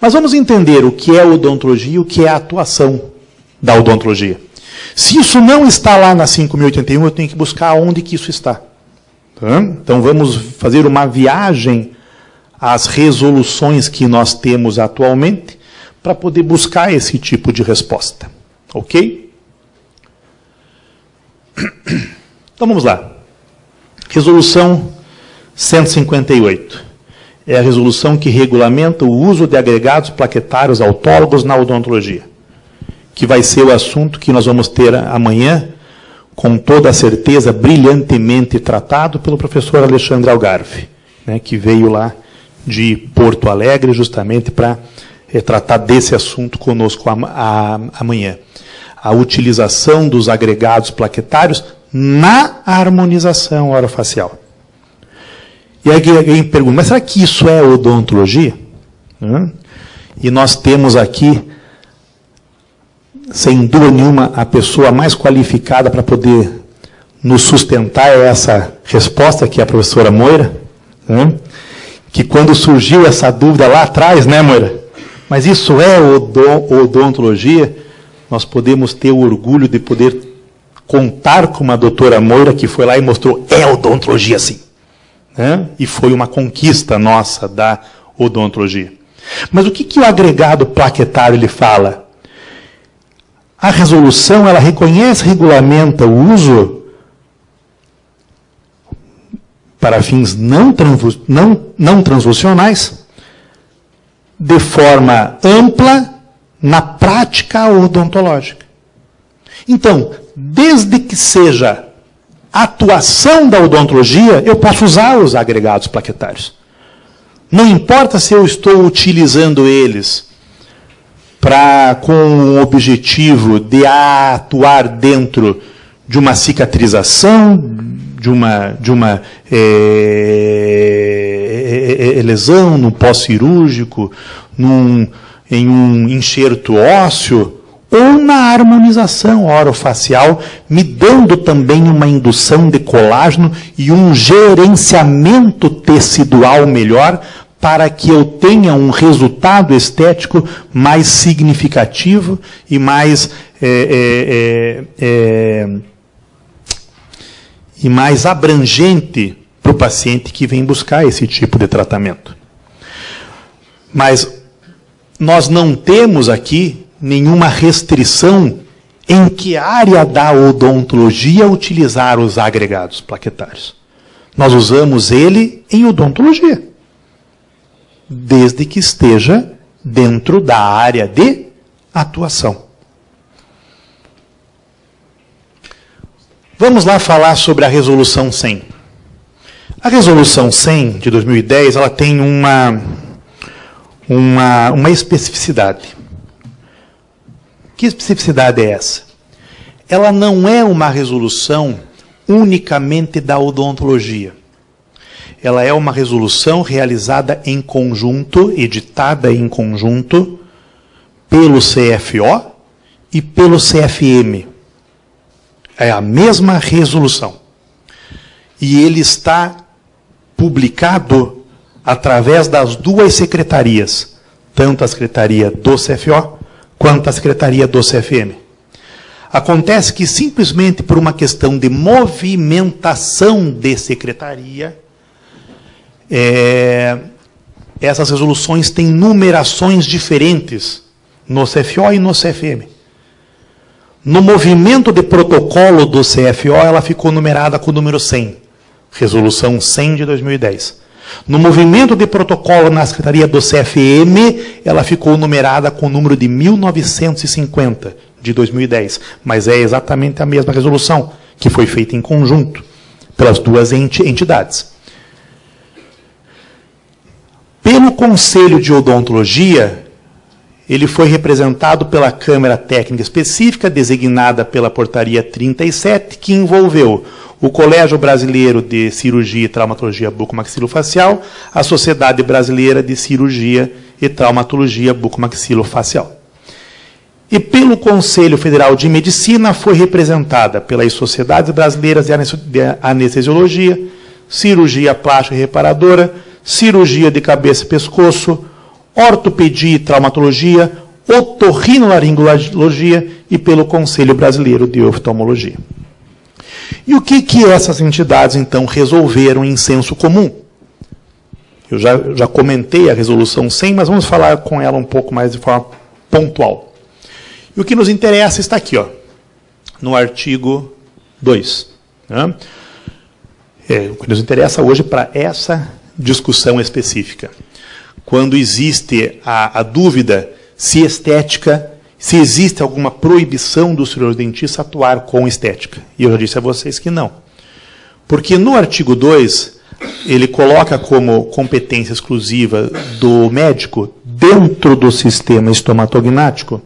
Mas vamos entender o que é odontologia e o que é a atuação da odontologia. Se isso não está lá na 5.081, eu tenho que buscar onde que isso está. Então vamos fazer uma viagem às resoluções que nós temos atualmente para poder buscar esse tipo de resposta. Ok? Então vamos lá. Resolução 158. É a resolução que regulamenta o uso de agregados plaquetários autólogos na odontologia, que vai ser o assunto que nós vamos ter amanhã, com toda a certeza, brilhantemente tratado pelo professor Alexandre Algarve, né, que veio lá de Porto Alegre justamente para tratar desse assunto conosco amanhã. A utilização dos agregados plaquetários na harmonização orofacial. E aí alguém pergunta, mas será que isso é odontologia? E nós temos aqui, sem dúvida nenhuma, a pessoa mais qualificada para poder nos sustentar essa resposta, que é a professora Moira, que quando surgiu essa dúvida lá atrás, né, Moira? Mas isso é odontologia? Nós podemos ter o orgulho de poder contar com uma doutora Moira que foi lá e mostrou, é odontologia sim. E foi uma conquista nossa da odontologia. Mas o que o agregado plaquetário ele fala? A resolução, ela reconhece, regulamenta o uso para fins não transfusionais de forma ampla na prática odontológica. Então, desde que seja atuação da odontologia, eu posso usar os agregados plaquetários. Não importa se eu estou utilizando eles com o objetivo de atuar dentro de uma cicatrização, de uma lesão, num pós-cirúrgico, em um enxerto ósseo, ou na harmonização orofacial, me dando também uma indução de colágeno e um gerenciamento tecidual melhor, para que eu tenha um resultado estético mais significativo e mais abrangente para o paciente que vem buscar esse tipo de tratamento. Mas nós não temos aqui nenhuma restrição em que área da odontologia utilizar os agregados plaquetários. Nós usamos ele em odontologia, desde que esteja dentro da área de atuação. Vamos lá falar sobre a Resolução 100. A Resolução 100 de 2010, ela tem uma especificidade. Que especificidade é essa? Ela não é uma resolução unicamente da odontologia. Ela é uma resolução realizada em conjunto, editada em conjunto, pelo CFO e pelo CFM. É a mesma resolução. E ele está publicado através das duas secretarias, tanto a secretaria do CFO quanto a secretaria do CFM. Acontece que, simplesmente por uma questão de movimentação de secretaria, essas resoluções têm numerações diferentes no CFO e no CFM. No movimento de protocolo do CFO, ela ficou numerada com o número 100, Resolução 100 de 2010. No movimento de protocolo na Secretaria do CFM, ela ficou numerada com o número de 1950, de 2010. Mas é exatamente a mesma resolução, que foi feita em conjunto pelas duas entidades. Pelo Conselho de Odontologia, ele foi representado pela Câmara Técnica Específica, designada pela Portaria 37, que envolveu o Colégio Brasileiro de Cirurgia e Traumatologia Bucomaxilofacial, a Sociedade Brasileira de Cirurgia e Traumatologia Bucomaxilofacial. E pelo Conselho Federal de Medicina foi representada pelas Sociedades Brasileiras de Anestesiologia, Cirurgia Plástica e Reparadora, Cirurgia de Cabeça e Pescoço, Ortopedia e Traumatologia, Otorrinolaringologia e pelo Conselho Brasileiro de Oftalmologia. E o que essas entidades, então, resolveram em senso comum? Eu já comentei a Resolução 100, mas vamos falar com ela um pouco mais de forma pontual. E o que nos interessa está aqui, no artigo 2. Né? O que nos interessa hoje para essa discussão específica. Quando existe a dúvida se estética se existe alguma proibição do cirurgião dentista atuar com estética. E eu já disse a vocês que não. Porque no artigo 2, ele coloca como competência exclusiva do médico, dentro do sistema estomatognático,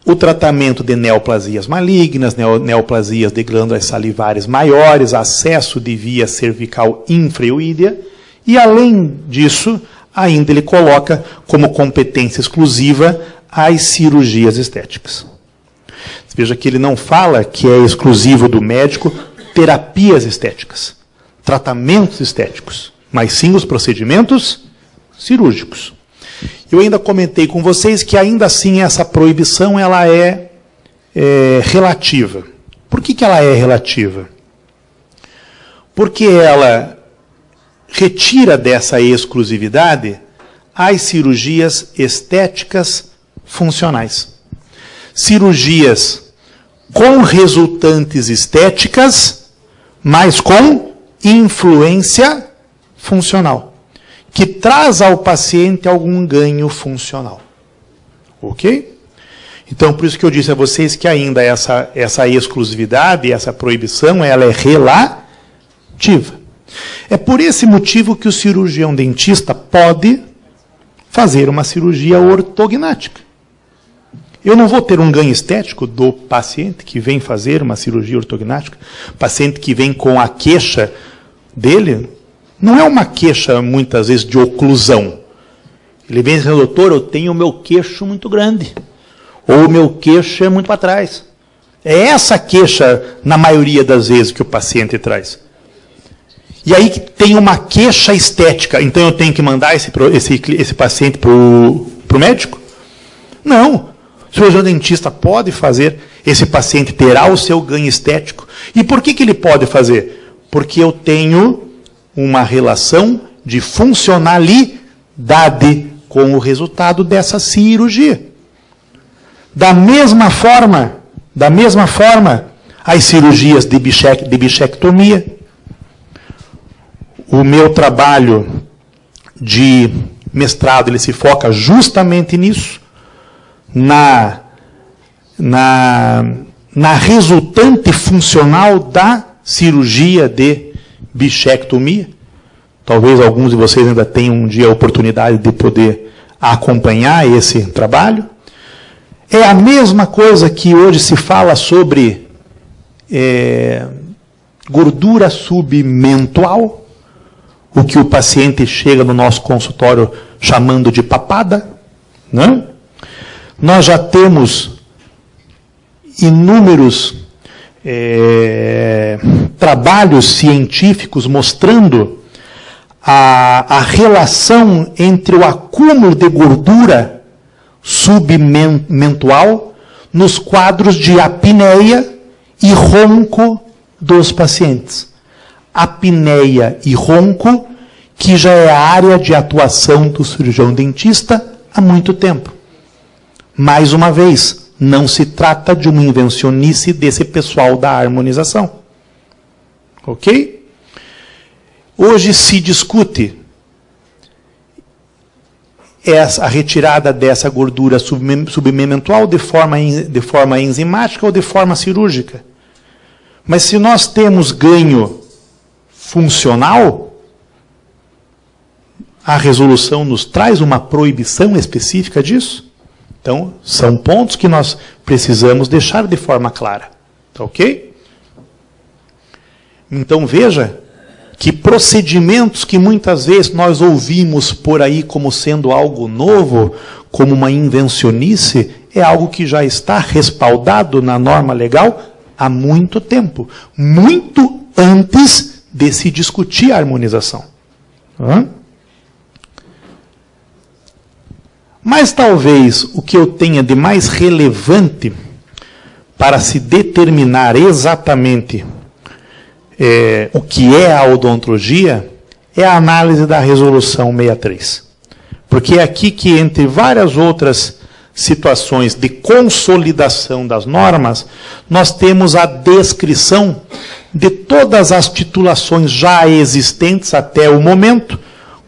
o tratamento de neoplasias malignas, neoplasias de glândulas salivares maiores, acesso de via cervical infraoídea, e além disso, ainda ele coloca como competência exclusiva as cirurgias estéticas. Veja que ele não fala que é exclusivo do médico terapias estéticas, tratamentos estéticos, mas sim os procedimentos cirúrgicos. Eu ainda comentei com vocês que ainda assim essa proibição ela é relativa. Por que ela é relativa? Porque ela retira dessa exclusividade as cirurgias estéticas funcionais. Cirurgias com resultantes estéticas, mas com influência funcional, que traz ao paciente algum ganho funcional. Ok? Então, por isso que eu disse a vocês que ainda essa exclusividade, essa proibição, ela é relativa. É por esse motivo que o cirurgião dentista pode fazer uma cirurgia ortognática. Eu não vou ter um ganho estético do paciente que vem fazer uma cirurgia ortognática, paciente que vem com a queixa dele, não é uma queixa, muitas vezes, de oclusão. Ele vem e diz, doutor, eu tenho o meu queixo muito grande, ou o meu queixo é muito para trás. É essa queixa, na maioria das vezes, que o paciente traz. E aí tem uma queixa estética, então eu tenho que mandar esse paciente para o médico? Não. O cirurgião dentista pode fazer, esse paciente terá o seu ganho estético. E por que ele pode fazer? Porque eu tenho uma relação de funcionalidade com o resultado dessa cirurgia. Da mesma forma, as cirurgias de bichectomia. O meu trabalho de mestrado ele se foca justamente nisso, na resultante funcional da cirurgia de bichectomia. Talvez alguns de vocês ainda tenham um dia a oportunidade de poder acompanhar esse trabalho. É a mesma coisa que hoje se fala sobre gordura submentual, o que o paciente chega no nosso consultório chamando de papada, né? Nós já temos inúmeros trabalhos científicos mostrando a relação entre o acúmulo de gordura submentual nos quadros de apneia e ronco dos pacientes. Apneia e ronco, que já é a área de atuação do cirurgião dentista há muito tempo. Mais uma vez, não se trata de uma invencionice desse pessoal da harmonização. Ok? Hoje se discute a retirada dessa gordura submentual de forma enzimática ou de forma cirúrgica. Mas se nós temos ganho funcional, a resolução nos traz uma proibição específica disso. Então, são pontos que nós precisamos deixar de forma clara. Tá ok? Então, veja que procedimentos que muitas vezes nós ouvimos por aí como sendo algo novo, como uma invencionice, é algo que já está respaldado na norma legal há muito tempo. Muito antes de se discutir a harmonização. Mas talvez o que eu tenha de mais relevante para se determinar exatamente o que é a odontologia é a análise da resolução 63. Porque é aqui que, entre várias outras situações de consolidação das normas, nós temos a descrição de todas as titulações já existentes até o momento,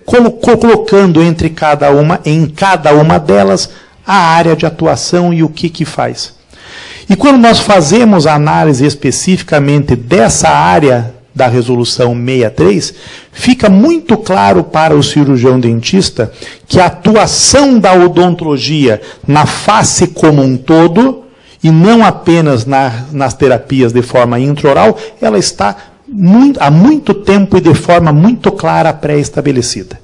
colocando em cada uma delas a área de atuação e o que faz. E quando nós fazemos a análise especificamente dessa área da resolução 63, fica muito claro para o cirurgião dentista que a atuação da odontologia na face como um todo, e não apenas nas terapias de forma intraoral, ela está há muito tempo e de forma muito clara pré-estabelecida.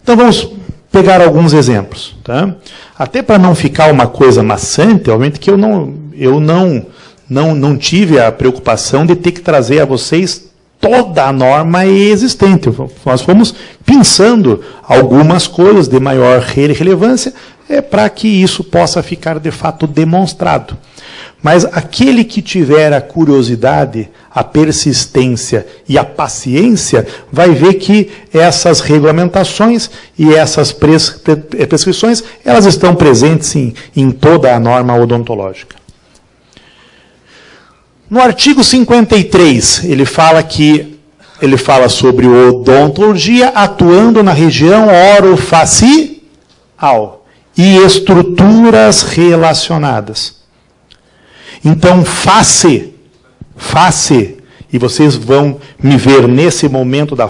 Então vamos pegar alguns exemplos. Tá? Até para não ficar uma coisa maçante, obviamente que eu não tive a preocupação de ter que trazer a vocês toda a norma existente. Nós fomos pensando algumas coisas de maior relevância para que isso possa ficar de fato demonstrado. Mas aquele que tiver a curiosidade, a persistência e a paciência, vai ver que essas regulamentações e essas prescrições, elas estão presentes em toda a norma odontológica. No artigo 53, ele fala sobre odontologia atuando na região orofacial e estruturas relacionadas. Então, face, e vocês vão me ver nesse momento da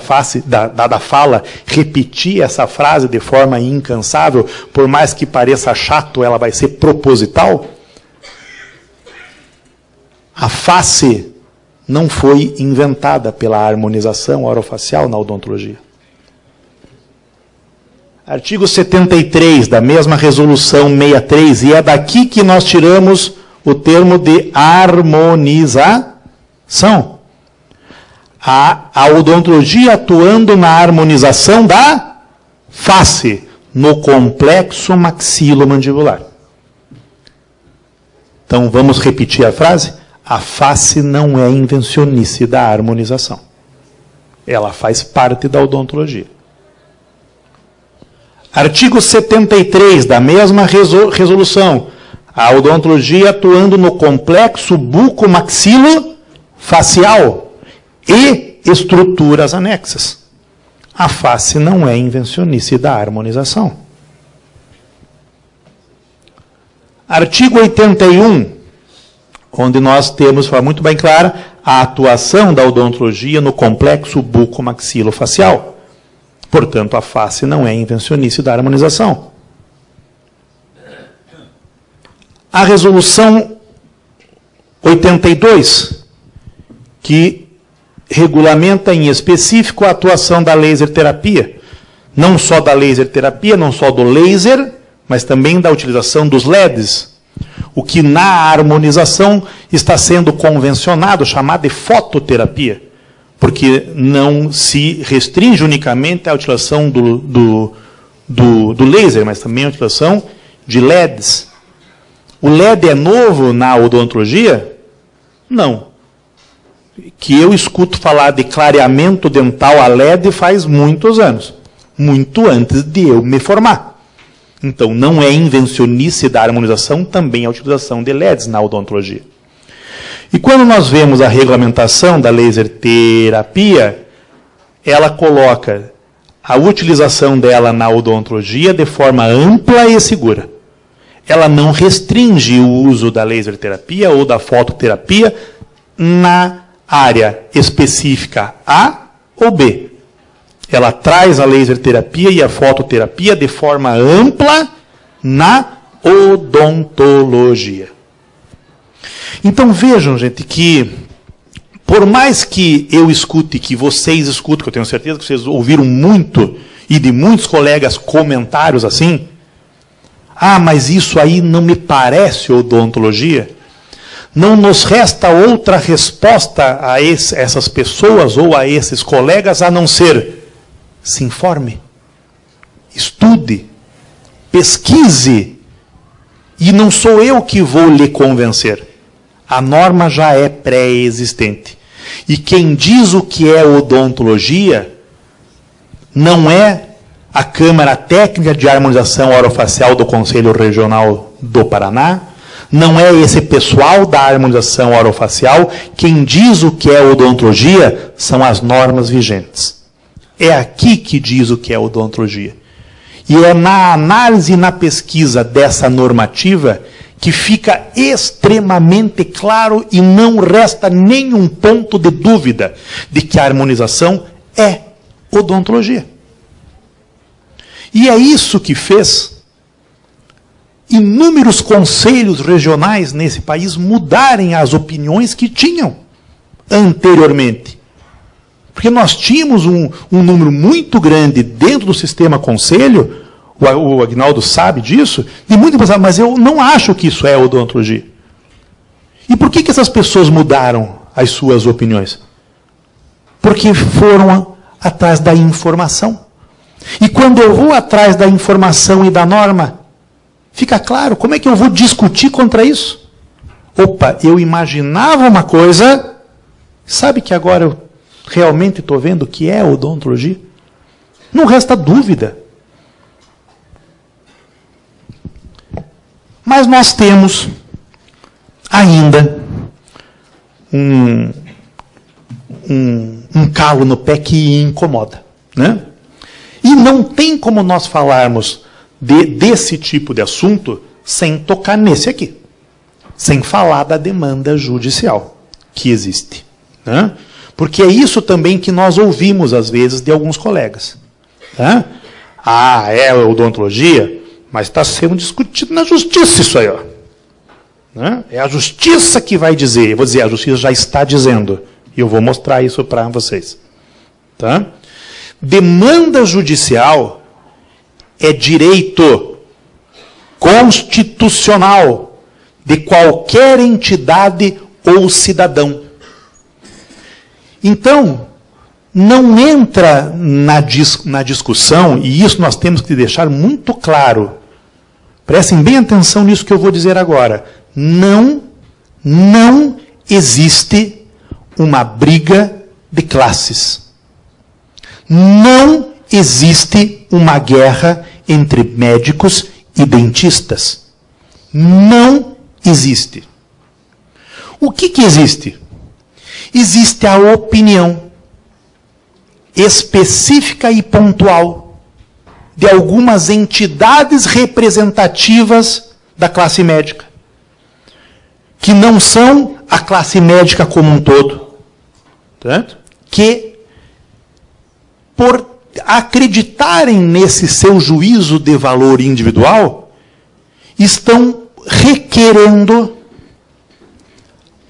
fala, repetir essa frase de forma incansável, por mais que pareça chato, ela vai ser proposital. A face não foi inventada pela harmonização orofacial na odontologia. Artigo 73 da mesma resolução 63, e é daqui que nós tiramos o termo de harmonização. A odontologia atuando na harmonização da face, no complexo maxilomandibular. Então, vamos repetir a frase? A face não é invencionice da harmonização. Ela faz parte da odontologia. Artigo 73 da mesma resolução. A odontologia atuando no complexo bucomaxilofacial e estruturas anexas. A face não é invencionice da harmonização. Artigo 81, onde nós temos, de forma muito bem clara, a atuação da odontologia no complexo bucomaxilofacial. Portanto, a face não é invencionice da harmonização. A resolução 82, que regulamenta em específico a atuação da laser terapia. Não só da laser terapia, não só do laser, mas também da utilização dos LEDs. O que na harmonização está sendo convencionado, chamado de fototerapia. Porque não se restringe unicamente à utilização do laser, mas também a utilização de LEDs. O LED é novo na odontologia? Não. Que eu escuto falar de clareamento dental a LED faz muitos anos. Muito antes de eu me formar. Então, não é invencionice da harmonização também a utilização de LEDs na odontologia. E quando nós vemos a regulamentação da laser terapia, ela coloca a utilização dela na odontologia de forma ampla e segura. Ela não restringe o uso da laser terapia ou da fototerapia na área específica A ou B. Ela traz a laser terapia e a fototerapia de forma ampla na odontologia. Então vejam, gente, que por mais que eu escute, que vocês escutem, que eu tenho certeza que vocês ouviram muito, e de muitos colegas comentários assim, mas isso aí não me parece odontologia. Não nos resta outra resposta a essas pessoas ou a esses colegas a não ser: se informe, estude, pesquise, e não sou eu que vou lhe convencer. A norma já é pré-existente. E quem diz o que é odontologia não é a Câmara Técnica de Harmonização Orofacial do Conselho Regional do Paraná, não é esse pessoal da harmonização orofacial. Quem diz o que é odontologia são as normas vigentes. É aqui que diz o que é odontologia. E é na análise e na pesquisa dessa normativa que fica extremamente claro e não resta nenhum ponto de dúvida de que a harmonização é odontologia. E é isso que fez inúmeros conselhos regionais nesse país mudarem as opiniões que tinham anteriormente. Porque nós tínhamos um número muito grande dentro do sistema conselho, o Agnaldo sabe disso, de muito pessoal, mas eu não acho que isso é odontologia. E por que essas pessoas mudaram as suas opiniões? Porque foram atrás da informação. E quando eu vou atrás da informação e da norma, fica claro, como é que eu vou discutir contra isso? Opa, eu imaginava uma coisa, sabe que agora eu realmente estou vendo que é odontologia? Não resta dúvida. Mas nós temos ainda um calo no pé que incomoda, né? E não tem como nós falarmos desse tipo de assunto sem tocar nesse aqui, sem falar da demanda judicial que existe, né? Porque é isso também que nós ouvimos, às vezes, de alguns colegas. Né? Ah, é odontologia, mas está sendo discutido na justiça isso aí. Ó. Né? É a justiça que vai dizer. Eu vou dizer, a justiça já está dizendo. E eu vou mostrar isso para vocês. Tá? Demanda judicial é direito constitucional de qualquer entidade ou cidadão. Então, não entra na discussão, e isso nós temos que deixar muito claro. Prestem bem atenção nisso que eu vou dizer agora. Não existe uma briga de classes. Não existe uma guerra entre médicos e dentistas. Não existe. O que existe? Existe a opinião específica e pontual de algumas entidades representativas da classe médica, que não são a classe médica como um todo, certo? Que, por acreditarem nesse seu juízo de valor individual, estão requerendo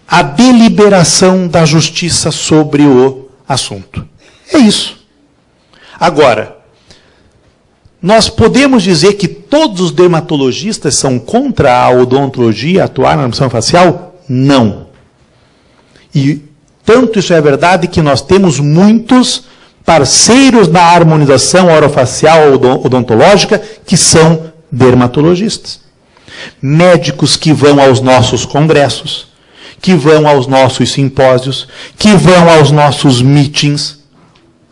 a deliberação da justiça sobre o assunto. É isso. Agora, nós podemos dizer que todos os dermatologistas são contra a odontologia atuar na harmonização facial? Não. E tanto isso é verdade que nós temos muitos parceiros na harmonização orofacial odontológica que são dermatologistas. Médicos que vão aos nossos congressos, que vão aos nossos simpósios, que vão aos nossos meetings,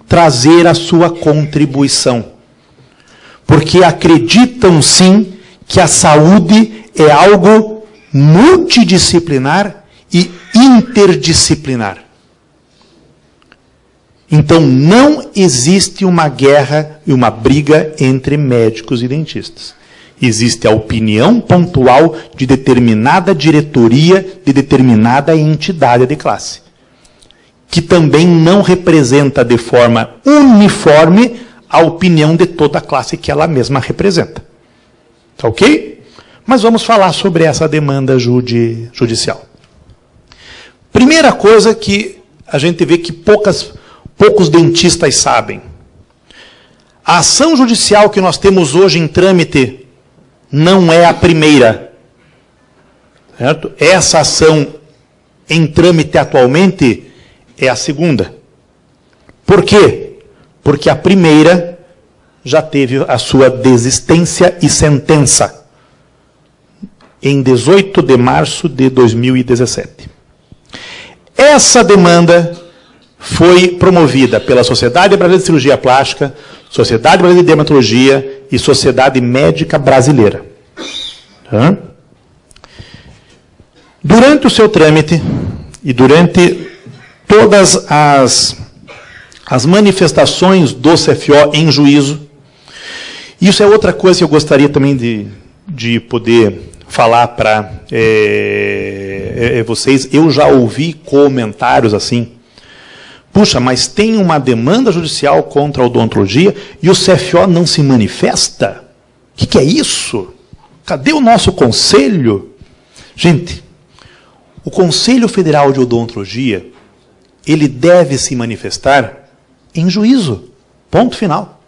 trazer a sua contribuição. Porque acreditam, sim, que a saúde é algo multidisciplinar e interdisciplinar. Então, não existe uma guerra e uma briga entre médicos e dentistas. Existe a opinião pontual de determinada diretoria, de determinada entidade de classe, que também não representa de forma uniforme a opinião de toda a classe que ela mesma representa. Tá ok? Mas vamos falar sobre essa demanda judicial. Primeira coisa que a gente vê que poucos dentistas sabem. A ação judicial que nós temos hoje em trâmite não é a primeira. Certo? Essa ação em trâmite atualmente é a segunda. Por quê? Porque a primeira já teve a sua desistência e sentença em 18 de março de 2017. Essa demanda foi promovida pela Sociedade Brasileira de Cirurgia Plástica, Sociedade Brasileira de Dermatologia e Sociedade Médica Brasileira. Tá? Durante o seu trâmite e durante todas as manifestações do CFO em juízo, Isso é outra coisa que eu gostaria também de poder falar para vocês. Eu já ouvi comentários assim: puxa, mas tem uma demanda judicial contra a odontologia e o CFO não se manifesta? O que é isso? Cadê o nosso conselho? Gente, o Conselho Federal de Odontologia, ele deve se manifestar em juízo. Ponto final.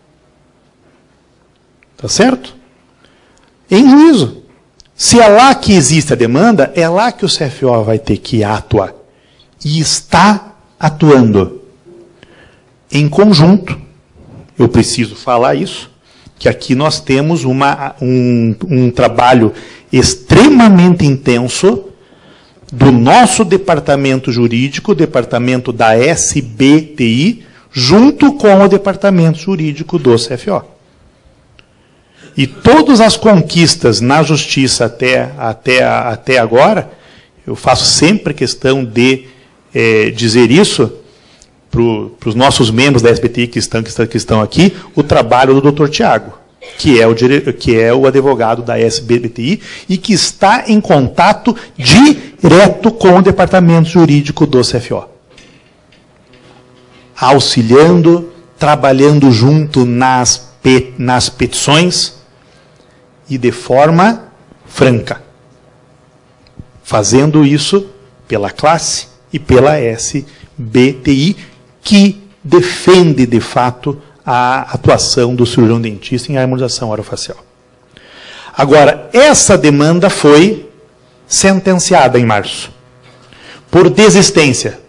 Tá certo? Em juízo. Se é lá que existe a demanda, é lá que o CFO vai ter que atuar. E está atuando. Em conjunto, eu preciso falar isso, que aqui nós temos um trabalho extremamente intenso do nosso departamento jurídico, departamento da SBTI, junto com o departamento jurídico do CFO. E todas as conquistas na justiça até agora, eu faço sempre questão de dizer isso para os nossos membros da SBTI que estão aqui, o trabalho do Dr. Tiago, que é o advogado da SBTI e que está em contato direto com o departamento jurídico do CFO. Auxiliando, trabalhando junto nas petições e de forma franca. Fazendo isso pela classe e pela SBTI, que defende, de fato, a atuação do cirurgião dentista em harmonização orofacial. Agora, essa demanda foi sentenciada em março, por desistência.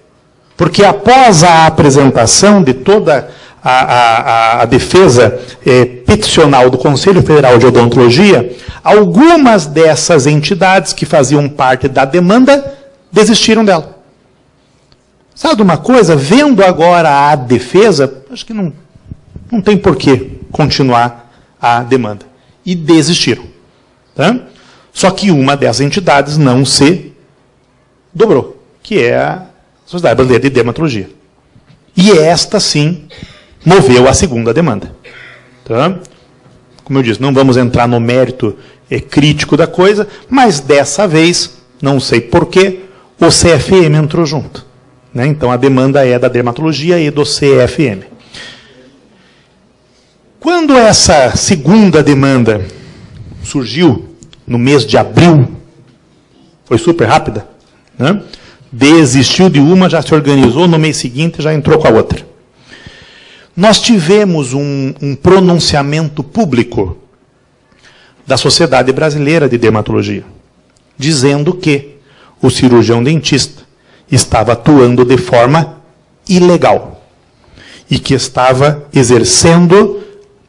Porque após a apresentação de toda a defesa peticional do Conselho Federal de Odontologia, algumas dessas entidades que faziam parte da demanda desistiram dela. Sabe uma coisa? Vendo agora a defesa, acho que não tem por que continuar a demanda. E desistiram. Tá? Só que uma dessas entidades não se dobrou, que é a Sociedade Brasileira de Dermatologia. E esta, sim, moveu a segunda demanda. Tá? Como eu disse, não vamos entrar no mérito crítico da coisa, mas dessa vez, não sei porquê, o CFM entrou junto. Né? Então, a demanda é da dermatologia e do CFM. Quando essa segunda demanda surgiu, no mês de abril, foi super rápida, né? Desistiu de uma, já se organizou, no mês seguinte já entrou com a outra. Nós tivemos um pronunciamento público da Sociedade Brasileira de Dermatologia, dizendo que o cirurgião dentista estava atuando de forma ilegal e que estava exercendo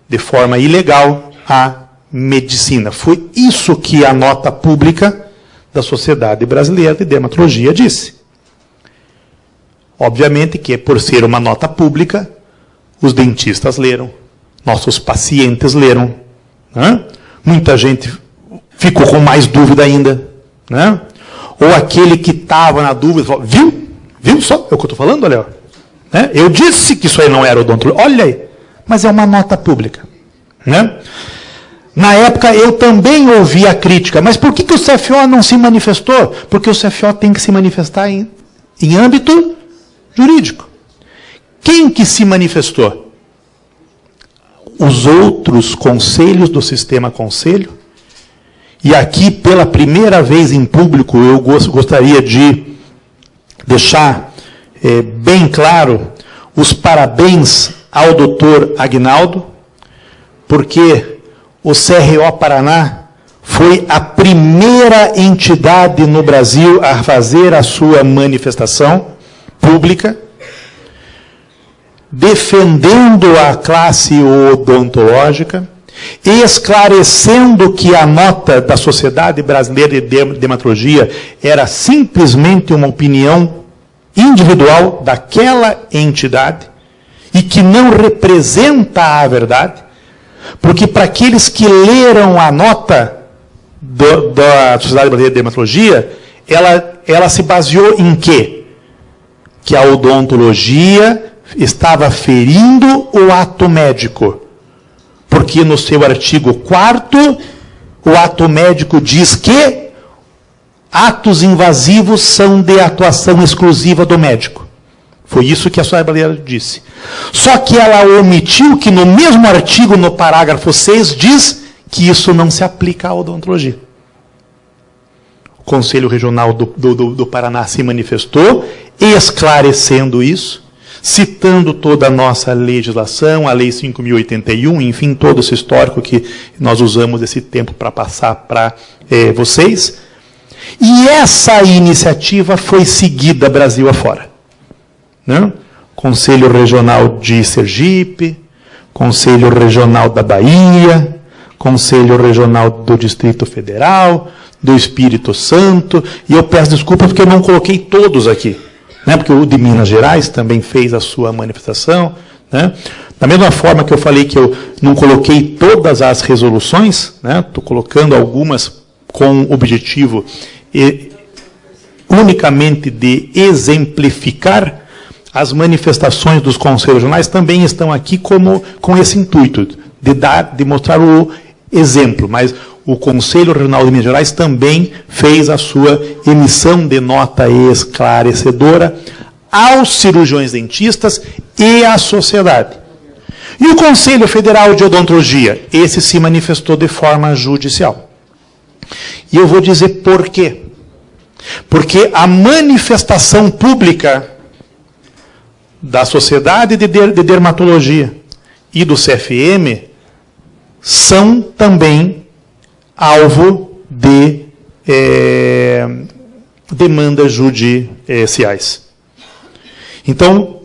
de forma ilegal a medicina. Foi isso que a nota pública da Sociedade Brasileira de Dermatologia disse. Obviamente que, por ser uma nota pública, os dentistas leram, nossos pacientes leram, né? Muita gente ficou com mais dúvida ainda, né? Ou aquele que estava na dúvida falou: viu só? É o que eu estou falando, olha. Né? Eu disse que isso aí não era odontologia. Olha aí. Mas é uma nota pública. Né? Na época eu também ouvi a crítica. Mas por que o CFO não se manifestou? Porque o CFO tem que se manifestar em âmbito jurídico. Quem que se manifestou? Os outros conselhos do sistema conselho. E aqui, pela primeira vez em público, eu gostaria de deixar bem claro os parabéns ao doutor Aguinaldo, porque o CRO Paraná foi a primeira entidade no Brasil a fazer a sua manifestação pública, defendendo a classe odontológica, esclarecendo que a nota da Sociedade Brasileira de Dermatologia era simplesmente uma opinião individual daquela entidade e que não representa a verdade, porque para aqueles que leram a nota da Sociedade Brasileira de Dermatologia, ela se baseou em quê? Que a odontologia estava ferindo o ato médico. Porque no seu artigo 4º, o ato médico diz que atos invasivos são de atuação exclusiva do médico. Foi isso que a Associação Brasileira disse. Só que ela omitiu que no mesmo artigo, no parágrafo 6, diz que isso não se aplica à odontologia. O Conselho Regional do Paraná se manifestou, esclarecendo isso, citando toda a nossa legislação, a Lei 5.081, enfim, todo esse histórico que nós usamos esse tempo para passar para vocês. E essa iniciativa foi seguida Brasil afora. Né? Conselho Regional de Sergipe, Conselho Regional da Bahia, Conselho Regional do Distrito Federal, do Espírito Santo, e eu peço desculpa porque eu não coloquei todos aqui, né? Porque o de Minas Gerais também fez a sua manifestação. Né? Da mesma forma que eu falei que eu não coloquei todas as resoluções, estou colocando algumas com o objetivo unicamente de exemplificar. As manifestações dos conselhos regionais também estão aqui com esse intuito, de mostrar o exemplo, mas o Conselho Regional de Minas Gerais também fez a sua emissão de nota esclarecedora aos cirurgiões dentistas e à sociedade. E o Conselho Federal de Odontologia, esse se manifestou de forma judicial. E eu vou dizer por quê. Porque a manifestação pública da Sociedade de Dermatologia e do CFM são também alvo de demandas judiciais. Então,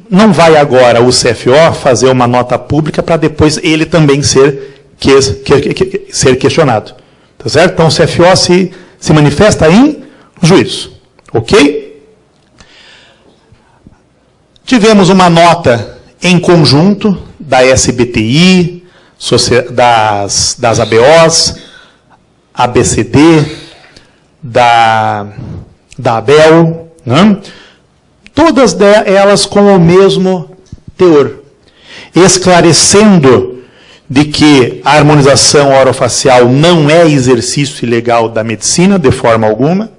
não vai agora o CFO fazer uma nota pública para depois ele também ser questionado. Tá certo? Então, o CFO se manifesta em juízo. Ok? Tivemos uma nota em conjunto da SBTI, das ABOs, ABCD, da ABEL, né? Todas elas com o mesmo teor, esclarecendo de que a harmonização orofacial não é exercício ilegal da medicina, de forma alguma,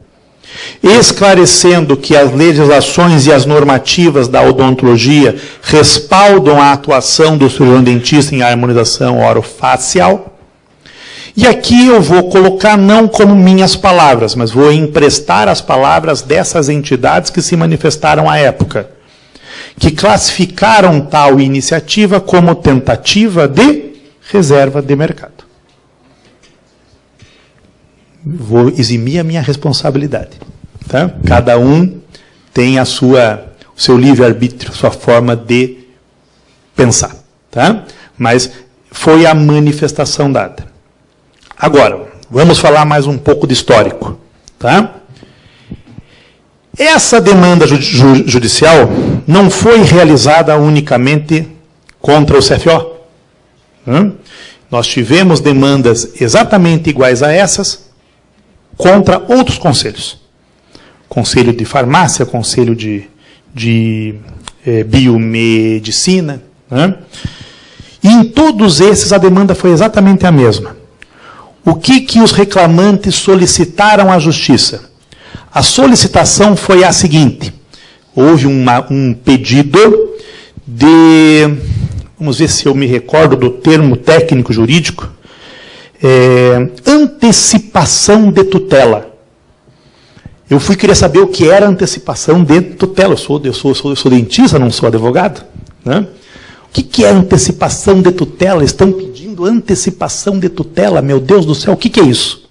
esclarecendo que as legislações e as normativas da odontologia respaldam a atuação do cirurgião dentista em harmonização orofacial. E aqui eu vou colocar não como minhas palavras, mas vou emprestar as palavras dessas entidades que se manifestaram à época, que classificaram tal iniciativa como tentativa de reserva de mercado. Vou eximir a minha responsabilidade. Tá? Cada um tem o seu livre-arbítrio, sua forma de pensar. Tá? Mas foi a manifestação dada. Agora, vamos falar mais um pouco de histórico. Tá? Essa demanda judicial não foi realizada unicamente contra o CFO. Nós tivemos demandas exatamente iguais a essas contra outros conselhos. Conselho de farmácia, conselho de biomedicina. Né? E em todos esses a demanda foi exatamente a mesma. O que os reclamantes solicitaram à justiça? A solicitação foi a seguinte: houve um pedido de, vamos ver se eu me recordo do termo técnico jurídico, antecipação de tutela. Eu fui querer saber o que era antecipação de tutela. Eu sou dentista, não sou advogado. Né? O que é antecipação de tutela? Estão pedindo antecipação de tutela. Meu Deus do céu, o que é isso?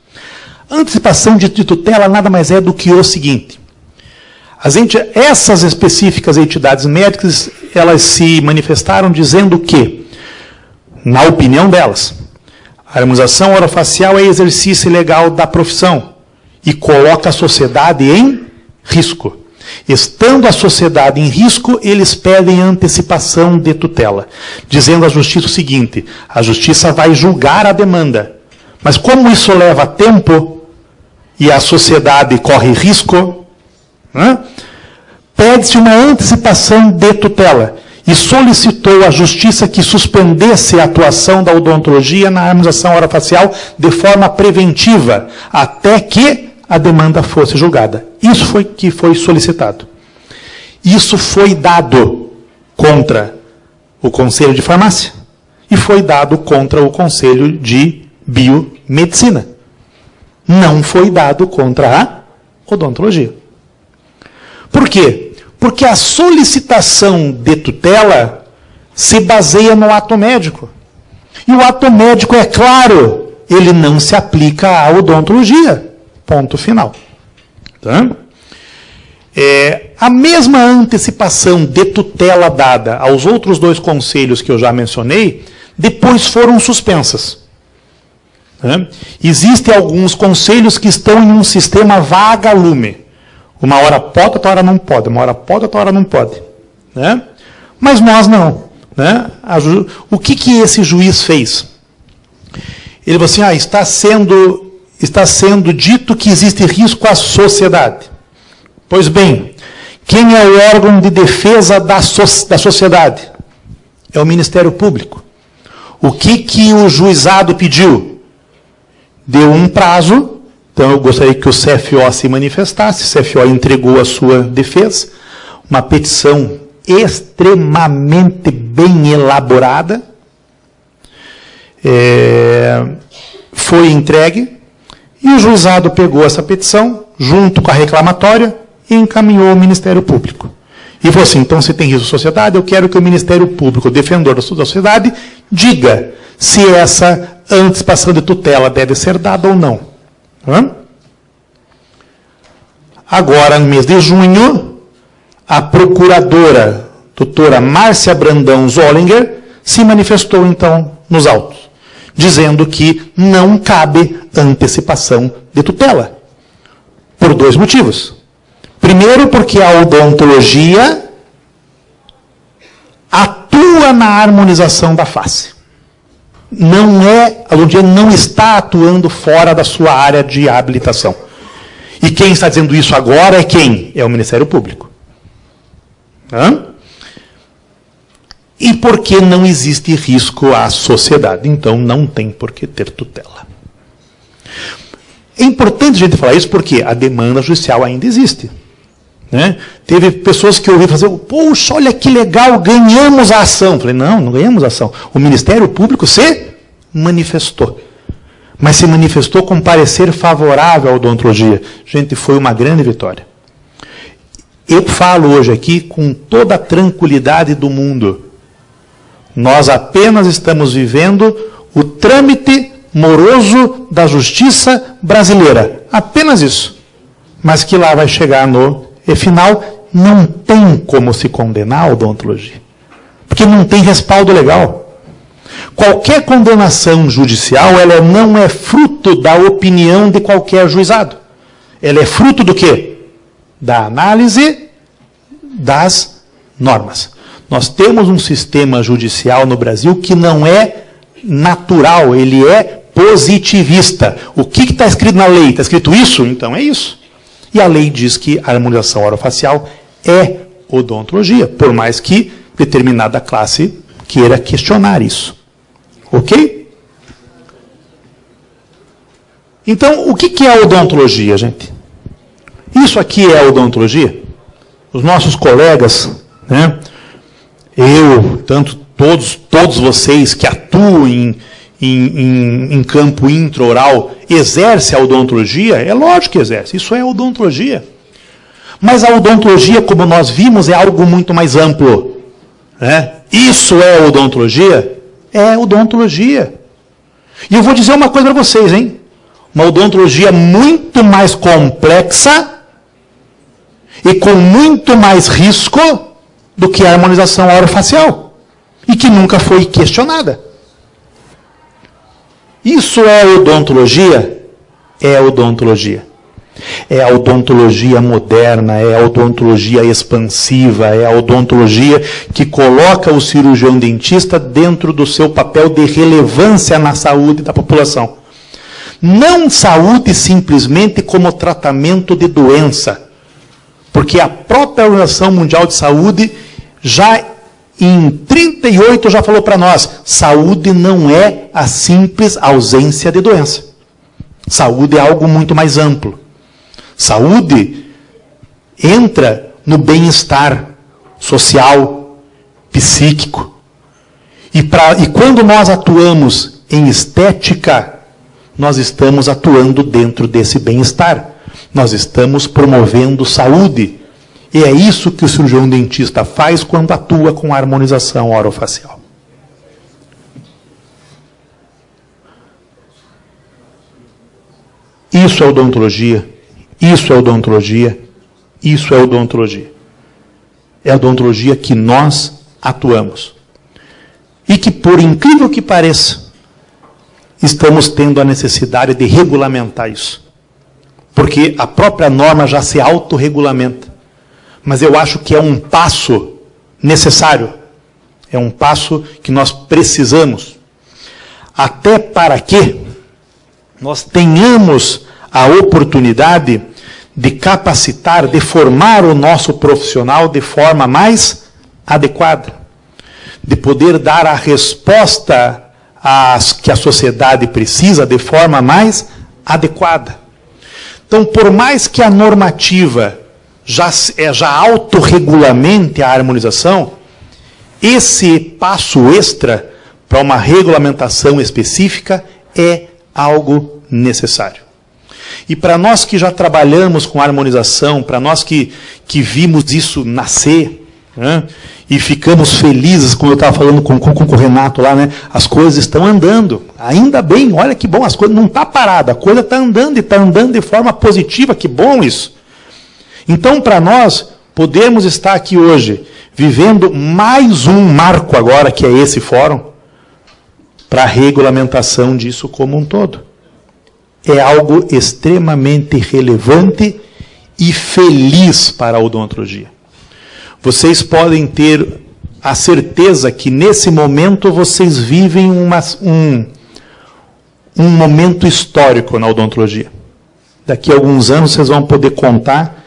Antecipação de tutela nada mais é do que o seguinte. Essas específicas entidades médicas, elas se manifestaram dizendo que, na opinião delas, a harmonização orofacial é exercício ilegal da profissão e coloca a sociedade em risco. Estando a sociedade em risco, eles pedem antecipação de tutela, dizendo à justiça o seguinte: a justiça vai julgar a demanda, mas como isso leva tempo e a sociedade corre risco, né, pede-se uma antecipação de tutela. e solicitou à Justiça que suspendesse a atuação da odontologia na harmonização orofacial de forma preventiva, até que a demanda fosse julgada. Isso foi que foi solicitado. Isso foi dado contra o Conselho de Farmácia e foi dado contra o Conselho de Biomedicina. Não foi dado contra a odontologia. Por quê? Porque a solicitação de tutela se baseia no ato médico. E o ato médico, é claro, ele não se aplica à odontologia. Ponto final. Tá? A mesma antecipação de tutela dada aos outros dois conselhos que eu já mencionei, depois foram suspensas. Tá? Existem alguns conselhos que estão em um sistema vaga-lume. Uma hora pode, outra hora não pode. Uma hora pode, outra hora não pode. Né? Mas nós não. Né? O que esse juiz fez? Ele falou assim, está sendo dito que existe risco à sociedade. Pois bem, quem é o órgão de defesa da sociedade? É o Ministério Público. O que o juizado pediu? Deu um prazo. Então, eu gostaria que o CFO se manifestasse. O CFO entregou a sua defesa. Uma petição extremamente bem elaborada. Foi entregue. E o juizado pegou essa petição, junto com a reclamatória, e encaminhou ao Ministério Público. E falou assim, então, se tem risco à sociedade, eu quero que o Ministério Público, defensor da sociedade, diga se essa antecipação de tutela deve ser dada ou não. Agora, no mês de junho, a procuradora, doutora Márcia Brandão Zollinger, se manifestou, então, nos autos, dizendo que não cabe antecipação de tutela, por dois motivos. Primeiro, porque a odontologia atua na harmonização da face. A odontologia não está atuando fora da sua área de habilitação. E quem está dizendo isso agora é quem? É o Ministério Público. E porque não existe risco à sociedade. Então, não tem por que ter tutela. É importante a gente falar isso porque a demanda judicial ainda existe. Né? Teve pessoas que ouviram fazer, poxa, olha que legal, ganhamos a ação. Falei, não ganhamos a ação. O Ministério Público se manifestou. Mas se manifestou com parecer favorável à odontologia. Gente, foi uma grande vitória. Eu falo hoje aqui com toda a tranquilidade do mundo. Nós apenas estamos vivendo o trâmite moroso da justiça brasileira. Apenas isso. Mas que lá vai chegar no final, não tem como se condenar a odontologia. Porque não tem respaldo legal. Qualquer condenação judicial, ela não é fruto da opinião de qualquer juizado. Ela é fruto do quê? Da análise das normas. Nós temos um sistema judicial no Brasil que não é natural, ele é positivista. O que está escrito na lei? Está escrito isso? Então é isso. E a lei diz que a harmonização orofacial é odontologia, por mais que determinada classe queira questionar isso. Ok? Então, o que é odontologia, gente? Isso aqui é odontologia? Os nossos colegas, né? Eu, tanto todos vocês que atuam em campo intraoral, exercem a odontologia? É lógico que exerce, isso é odontologia. Mas a odontologia, como nós vimos, é algo muito mais amplo. Né? Isso é odontologia? É odontologia. E eu vou dizer uma coisa para vocês, hein? Uma odontologia muito mais complexa e com muito mais risco do que a harmonização orofacial. E que nunca foi questionada. Isso é odontologia? É odontologia. É a odontologia moderna, é a odontologia expansiva, é a odontologia que coloca o cirurgião dentista dentro do seu papel de relevância na saúde da população. Não saúde simplesmente como tratamento de doença, porque a própria Organização Mundial de Saúde já em 38 já falou para nós, saúde não é a simples ausência de doença. Saúde é algo muito mais amplo. Saúde entra no bem-estar social, psíquico. E quando nós atuamos em estética, nós estamos atuando dentro desse bem-estar. Nós estamos promovendo saúde. E é isso que o cirurgião dentista faz quando atua com a harmonização orofacial. Isso é odontologia, isso é odontologia, isso é odontologia. É a odontologia que nós atuamos. E que, por incrível que pareça, estamos tendo a necessidade de regulamentar isso. Porque a própria norma já se autorregulamenta. Mas eu acho que é um passo necessário. É um passo que nós precisamos. Até para que nós tenhamos a oportunidade de capacitar, de formar o nosso profissional de forma mais adequada. De poder dar a resposta que a sociedade precisa de forma mais adequada. Então, por mais que a normativa já autorregulamente a harmonização, esse passo extra para uma regulamentação específica é algo necessário. E para nós que já trabalhamos com harmonização, para nós que vimos isso nascer, né, e ficamos felizes, como eu estava falando com o Renato lá, né, as coisas estão andando. Ainda bem, olha que bom, as coisas não estão paradas, a coisa está andando e está andando de forma positiva, que bom isso. Então, para nós, podemos estar aqui hoje, vivendo mais um marco agora, que é esse fórum, para a regulamentação disso como um todo. É algo extremamente relevante e feliz para a odontologia. Vocês podem ter a certeza que, nesse momento, vocês vivem um momento histórico na odontologia. Daqui a alguns anos, vocês vão poder contar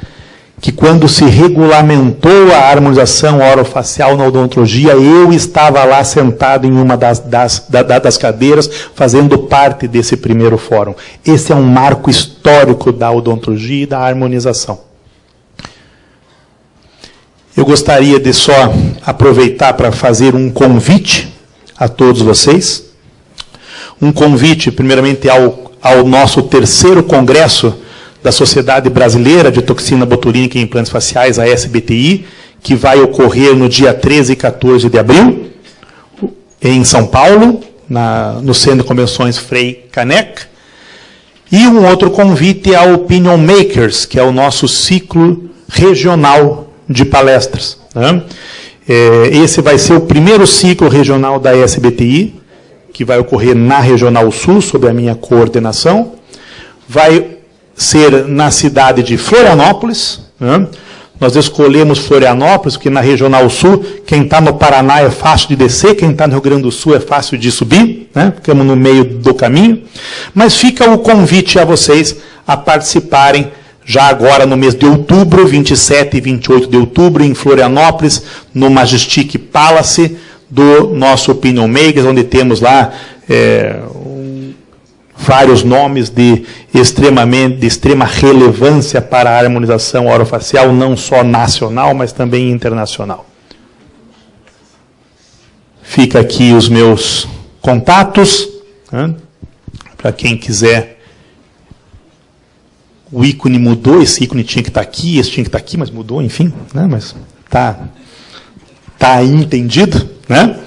que quando se regulamentou a harmonização orofacial na odontologia, eu estava lá sentado em uma das cadeiras, fazendo parte desse primeiro fórum. Esse é um marco histórico da odontologia e da harmonização. Eu gostaria de só aproveitar para fazer um convite a todos vocês. Um convite, primeiramente, ao nosso terceiro congresso da Sociedade Brasileira de Toxina Botulínica e Implantes Faciais, a SBTI, que vai ocorrer no dia 13 e 14 de abril, em São Paulo, no Centro de Convenções Frei Caneca. E um outro convite ao Opinion Makers, que é o nosso ciclo regional de palestras. Né? Esse vai ser o primeiro ciclo regional da SBTI, que vai ocorrer na Regional Sul, sob a minha coordenação. Vai ser na cidade de Florianópolis. Né? Nós escolhemos Florianópolis, porque na Regional Sul, quem está no Paraná é fácil de descer, quem está no Rio Grande do Sul é fácil de subir, né? Ficamos no meio do caminho. Mas fica o convite a vocês a participarem já agora no mês de outubro, 27 e 28 de outubro, em Florianópolis, no Majestic Palace do nosso Opinion Makers, onde temos lá vários nomes de extrema relevância para a harmonização orofacial, não só nacional, mas também internacional. Fica aqui os meus contatos, né? Para quem quiser. O ícone mudou, esse ícone tinha que estar aqui, esse tinha que estar aqui, mas mudou, enfim, né? Mas tá entendido, né?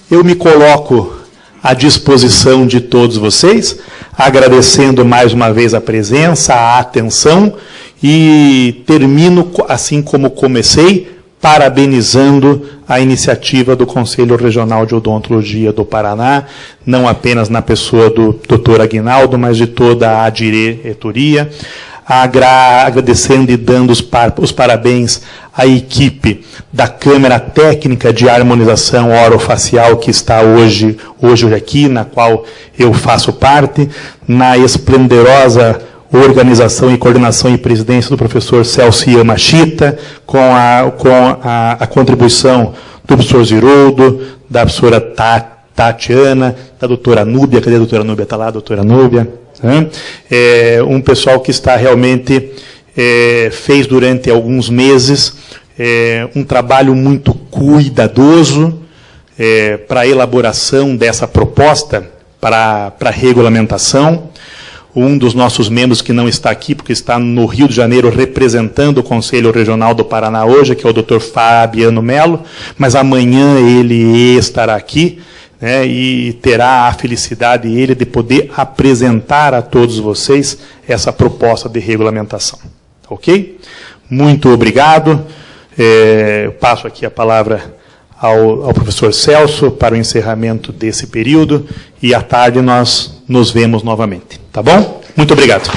Eu me coloco à disposição de todos vocês, agradecendo mais uma vez a presença, a atenção, e termino, assim como comecei, parabenizando a iniciativa do Conselho Regional de Odontologia do Paraná, não apenas na pessoa do Dr. Aguinaldo, mas de toda a diretoria, agradecendo e dando os parabéns à equipe da Câmara Técnica de Harmonização Orofacial que está hoje aqui, na qual eu faço parte, na esplendorosa organização e coordenação e presidência do professor Celso Yamashita, com a contribuição do professor Ziroldo, da professora Tatiana, da doutora Núbia. Cadê a doutora Núbia? Está lá a doutora Núbia. Um pessoal que está realmente, fez durante alguns meses um trabalho muito cuidadoso para a elaboração dessa proposta para a regulamentação. Um dos nossos membros que não está aqui, porque está no Rio de Janeiro representando o Conselho Regional do Paraná hoje, que é o Dr. Fabiano Melo, mas amanhã ele estará aqui, né, e terá a felicidade ele de poder apresentar a todos vocês essa proposta de regulamentação. Ok? Muito obrigado. Eu passo aqui a palavra ao professor Celso para o encerramento desse período, e à tarde nós nos vemos novamente. Tá bom? Muito obrigado.